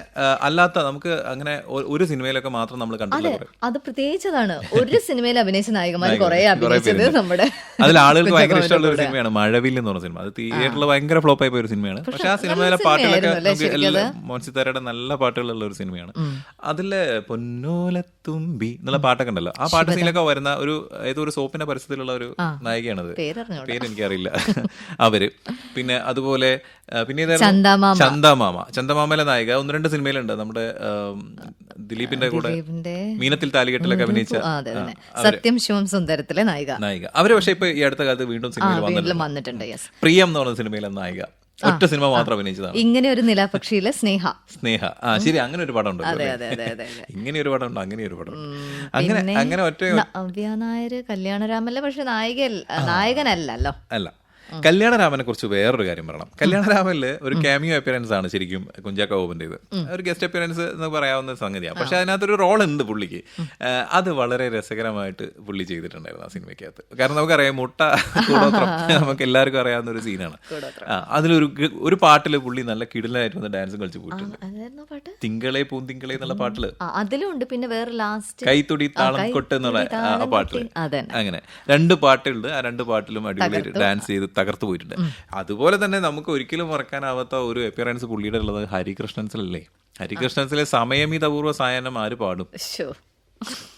അല്ലാത്ത നമുക്ക് അങ്ങനെ ഒരു സിനിമയിലൊക്കെ മാത്രം നമ്മൾ കണ്ടിട്ടുള്ളത്. അത് പ്രത്യേകിച്ചതാണ്, ഒരു സിനിമയിൽ അഭിനയിച്ച നായികമാർ കുറെ അഭിനയിച്ചത് നമ്മുടെ അതിൽ ആളുകൾക്ക് ഭയങ്കര ഇഷ്ടമുള്ള ഒരു സിനിമയാണ് മഴവില്ല് എന്ന് പറഞ്ഞ സിനിമ. അത് തിയേറ്ററിൽ ഭയങ്കര ഫ്ലോപ്പ് ആയി പോയ ഒരു സിനിമയാണ്. പക്ഷെ ആ സിനിമയിലെ പാട്ടുകളൊക്കെ മോൻസിത്താരയുടെ നല്ല പാട്ടുകളുള്ള ഒരു സിനിമയാണ്. അതിലെ പൊന്നോലത്തുമ്പി എന്നുള്ള പാട്ടൊക്കെ ഉണ്ടല്ലോ, ആ പാട്ട് സീനിലൊക്കെ വരുന്ന ഏതോ ഒരു സോപ്പിന്റെ പരസ്യത്തിലുള്ള ഒരു നായികയാണത്. പേരെനിക്കറിയില്ല അവര്. പിന്നെ അതുപോലെ പിന്നെ ചന്ദമാമയിലെ നായിക 1-2 സിനിമയിലുണ്ട്. നമ്മുടെ ദിലീപിന്റെ കൂടെ മീനത്തിൽ താലികെട്ടിലൊക്കെ അഭിനയിച്ച സത്യം ശിവം സുന്ദരത്തിലെ നായിക. അവര് പക്ഷെ ഇപ്പൊ ഈ അടുത്ത കാലത്ത് വീണ്ടും സിനിമയിൽ വന്നിട്ടുണ്ട്. പ്രിയം എന്ന് പറഞ്ഞ സിനിമയിലെ നായിക ഒറ്റ സിനിമ മാത്രം അഭിനയിച്ചതാണ്. ഇങ്ങനെ ഒരു നിലാപക്ഷിയിലെ സ്നേഹ. ശരി, അങ്ങനെ ഒരു പടം ഉണ്ട്. അതെ അതെ അതെ അതെ. ഇങ്ങനെ ഒരു പടം ഉണ്ട്, അങ്ങനെ ഒരു പടം. അങ്ങനെ ഒറ്റ നവ്യ നായർ കല്യാണരാമല്ല, പക്ഷെ നായകനല്ലല്ലോ. അല്ല. കല്യാണരാമനെ കുറിച്ച് വേറൊരു കാര്യം പറയണം. കല്യാണരാമനില് ഒരു ക്യാമിയോ അപ്പിയറൻസ് ആണ് ശരിക്കും കുഞ്ചാക്കോ ബോബന്റേത്. ഒരു ഗസ്റ്റ് അപ്പിയറൻസ് എന്ന് പറയാവുന്ന സംഗതിയാണ്. പക്ഷെ അതിനകത്തൊരു റോൾ ഉണ്ട് പുള്ളിക്ക്. അത് വളരെ രസകരമായിട്ട് പുള്ളി ചെയ്തിട്ടുണ്ടായിരുന്നു ആ സിനിമയ്ക്കകത്ത്. കാരണം നമുക്കറിയാം മുട്ട കൂടോത്രം നമുക്ക് എല്ലാവർക്കും അറിയാവുന്ന ഒരു സീനാണ്. അതിലൊരു പാട്ടില് പുള്ളി നല്ല കിടിലായിട്ട് വന്ന് ഡാൻസും കളിച്ച് പോയിട്ടുണ്ട്. തിങ്കളെ പൂന്തിങ്കളെ എന്നുള്ള പാട്ടില് അതിലുണ്ട്. പിന്നെ വേറെ ലാസ്റ്റ് കൈത്തൊടി താളം കൊട്ട് എന്നുള്ള ആ പാട്ടില് അങ്ങനെ 2 പാട്ടുണ്ട്. ആ 2 പാട്ടിലും അടിപൊളി ഡാൻസ് ചെയ്ത് തകർത്തു പോയിട്ടുണ്ട്. അതുപോലെ തന്നെ നമുക്ക് ഒരിക്കലും മറക്കാനാവാത്ത ഒരു അപ്പിയറൻസ് പുള്ളിയുടെ ഉള്ളത് ഹരികൃഷ്ണൻസിലല്ലേ. ഹരികൃഷ്ണൻസിലെ സമയമിതപൂർവ്വ സായനം ആര് പാടും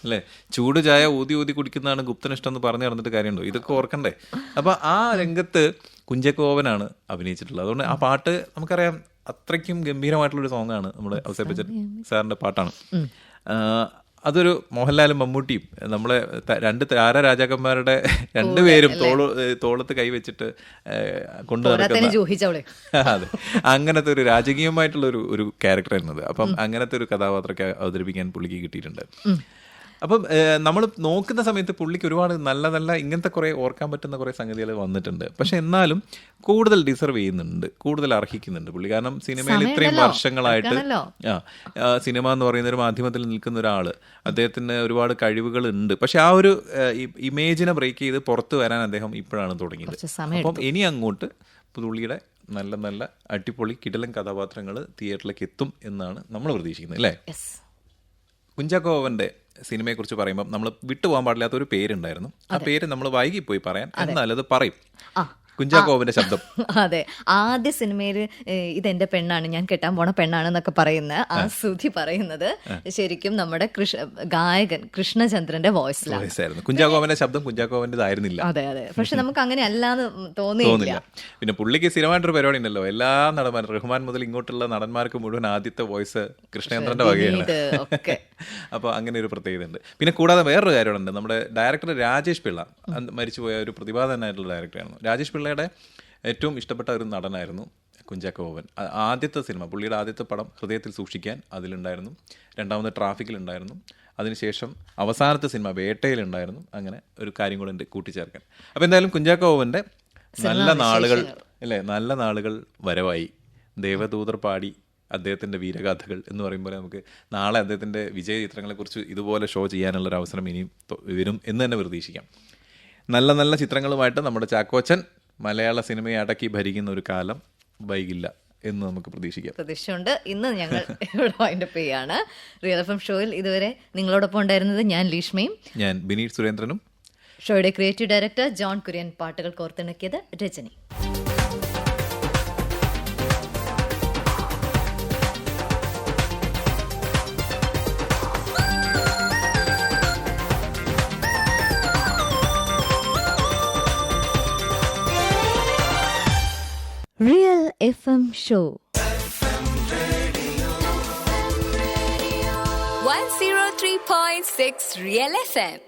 അല്ലേ? ചൂട് ചായ ഊതി ഊതി കുടിക്കുന്നതാണ് ഗുപ്തനിഷ്ടം എന്ന് പറഞ്ഞു നടന്നിട്ട് കാര്യമുണ്ടോ? ഇതൊക്കെ ഓർക്കണ്ടേ? അപ്പൊ ആ രംഗത്ത് കുഞ്ചാക്കോ ബോബനാണ് അഭിനയിച്ചിട്ടുള്ളത്. അതുകൊണ്ട് ആ പാട്ട് നമുക്കറിയാം അത്രയ്ക്കും ഗംഭീരമായിട്ടുള്ളൊരു സോങ്ങാണ്. നമ്മുടെ ഔസേപ്പച്ചൻ സാറിന്റെ പാട്ടാണ്. അതൊരു മോഹൻലാലും മമ്മൂട്ടിയും നമ്മളെ 2 താരരാജാക്കന്മാരുടെ 2 പേരും തോളത്ത് കൈവച്ചിട്ട് കൊണ്ടു നടക്കുന്ന അതെ അങ്ങനത്തെ ഒരു രാജകീയമായിട്ടുള്ള ഒരു ക്യാരക്ടർ ആയിരുന്നത്. അപ്പം അങ്ങനത്തെ ഒരു കഥാപാത്രമൊക്കെ അവതരിപ്പിക്കാൻ പുള്ളിക്ക് കിട്ടിയിട്ടുണ്ട്. അപ്പം നമ്മൾ നോക്കുന്ന സമയത്ത് പുള്ളിക്ക് ഒരുപാട് നല്ല നല്ല ഇങ്ങനത്തെ കുറേ ഓർക്കാൻ പറ്റുന്ന കുറേ സംഗതികൾ വന്നിട്ടുണ്ട്. പക്ഷെ എന്നാലും കൂടുതൽ ഡിസർവ് ചെയ്യുന്നുണ്ട്, കൂടുതൽ അർഹിക്കുന്നുണ്ട് പുള്ളി. കാരണം സിനിമയിൽ ഇത്രയും വർഷങ്ങളായിട്ട് സിനിമ എന്ന് പറയുന്ന ഒരു മാധ്യമത്തിൽ നിൽക്കുന്ന ഒരാള്, അദ്ദേഹത്തിന് ഒരുപാട് കഴിവുകൾ ഉണ്ട്. പക്ഷെ ആ ഒരു ഇമേജിനെ ബ്രേക്ക് ചെയ്ത് പുറത്ത് വരാൻ അദ്ദേഹം ഇപ്പോഴാണ് തുടങ്ങിയത്. അപ്പം ഇനി അങ്ങോട്ട് പുള്ളിയുടെ നല്ല നല്ല അടിപൊളി കിടിലൻ കഥാപാത്രങ്ങൾ തിയേറ്ററിലേക്ക് എത്തും എന്നാണ് നമ്മൾ പ്രതീക്ഷിക്കുന്നത് അല്ലേ? കുഞ്ചാക്കോ ബോബന്റെ സിനിമയെക്കുറിച്ച് പറയുമ്പോൾ നമ്മൾ വിട്ടുപോകാൻ പാടില്ലാത്ത ഒരു പേരുണ്ടായിരുന്നു. ആ പേര് നമ്മൾ വൈകിപ്പോയി പറയാൻ, എന്നാൽ അത് പറയും. കുഞ്ചാക്കോ ബോബന്റെ ശബ്ദം. അതെ, ആദ്യ സിനിമയിൽ ഇതെന്റെ പെണ്ണാണ്, ഞാൻ കെട്ടാൻ പോണ പെണ്ണാണെന്നൊക്കെ പറയുന്ന ആ ശ്രുതി പറയുന്നത് ശരിക്കും നമ്മുടെ ഗായകൻ കൃഷ്ണചന്ദ്രന്റെ വോയിസിലായിരുന്നു. കുഞ്ചാക്കോ ബോബന്റെ ശബ്ദം കുഞ്ചാക്കോ ബോബന്റേതായിരുന്നില്ല. അതെ അതെ. പക്ഷെ നമുക്ക് അങ്ങനെ അല്ലാന്ന് തോന്നിയില്ല. പിന്നെ പുള്ളിക്ക് സ്ഥിരമായിട്ടൊരു പരിപാടി ഉണ്ടല്ലോ, എല്ലാ നടന്മാരും റഹ്മാൻ മുതൽ ഇങ്ങോട്ടുള്ള നടന്മാർക്ക് മുഴുവൻ ആദ്യത്തെ വോയിസ് കൃഷ്ണചന്ദ്രന്റെ വകയാണ്. അപ്പൊ അങ്ങനെ ഒരു പ്രത്യേകത ഉണ്ട്. പിന്നെ കൂടാതെ വേറൊരു കാര്യമുണ്ട്. നമ്മുടെ ഡയറക്ടർ രാജേഷ് പിള്ള, മരിച്ചുപോയ ഒരു പ്രതിഭാതനായിട്ടുള്ള ഡയറക്ടറായിരുന്നു. രാജേഷ് പിള്ളയുടെ ഏറ്റവും ഇഷ്ടപ്പെട്ട ഒരു നടനായിരുന്നു കുഞ്ചാക്കോ ബോബൻ. ആദ്യത്തെ സിനിമ, പുള്ളിയുടെ ആദ്യത്തെ പടം ഹൃദയത്തിൽ സൂക്ഷിക്കാൻ അതിലുണ്ടായിരുന്നു. രണ്ടാമത് ട്രാഫിക്കിലുണ്ടായിരുന്നു. അതിനുശേഷം അവസാനത്തെ സിനിമ വേട്ടയിലുണ്ടായിരുന്നു. അങ്ങനെ ഒരു കാര്യം കൂടെ ഉണ്ട് കൂട്ടിച്ചേർക്കാൻ. അപ്പോൾ എന്തായാലും കുഞ്ചാക്കോ ബോബൻ്റെ നല്ല നാളുകൾ അല്ലേ, നല്ല നാളുകൾ വരവായി. ദേവദൂതർ പാടി അദ്ദേഹത്തിൻ്റെ വീരഗാഥകൾ എന്ന് പറയുമ്പോൾ നമുക്ക് നാളെ അദ്ദേഹത്തിൻ്റെ വിജയ ചിത്രങ്ങളെക്കുറിച്ച് ഇതുപോലെ ഷോ ചെയ്യാനുള്ളൊരു അവസരം ഇനിയും വരും എന്ന് തന്നെ പ്രതീക്ഷിക്കാം. നല്ല നല്ല ചിത്രങ്ങളുമായിട്ട് നമ്മുടെ ചാക്കോച്ചൻ മലയാള സിനിമയെ അടക്കി ഭരിക്കുന്ന ഒരു കാലം വൈകില്ല എന്ന് നമുക്ക് പ്രതീക്ഷിച്ചുണ്ട്. ഇന്ന് ഞങ്ങൾ ഇവിടെ വൈൻഡപ്പ് ചെയ്യാണ്. റിയൽ എഫ് എം ഷോയിൽ ഇതുവരെ നിങ്ങളോടൊപ്പം ഉണ്ടായിരുന്നത് ഞാൻ ലീഷ്മയും, ഞാൻ ബിനീത് സുരേന്ദ്രനും. ഷോയുടെ ക്രിയേറ്റീവ് ഡയറക്ടർ ജോൺ കുര്യൻ, പാട്ടുകൾ കോർത്തിണക്കിയത് Rajani. Real FM Show 103.6 Real FM.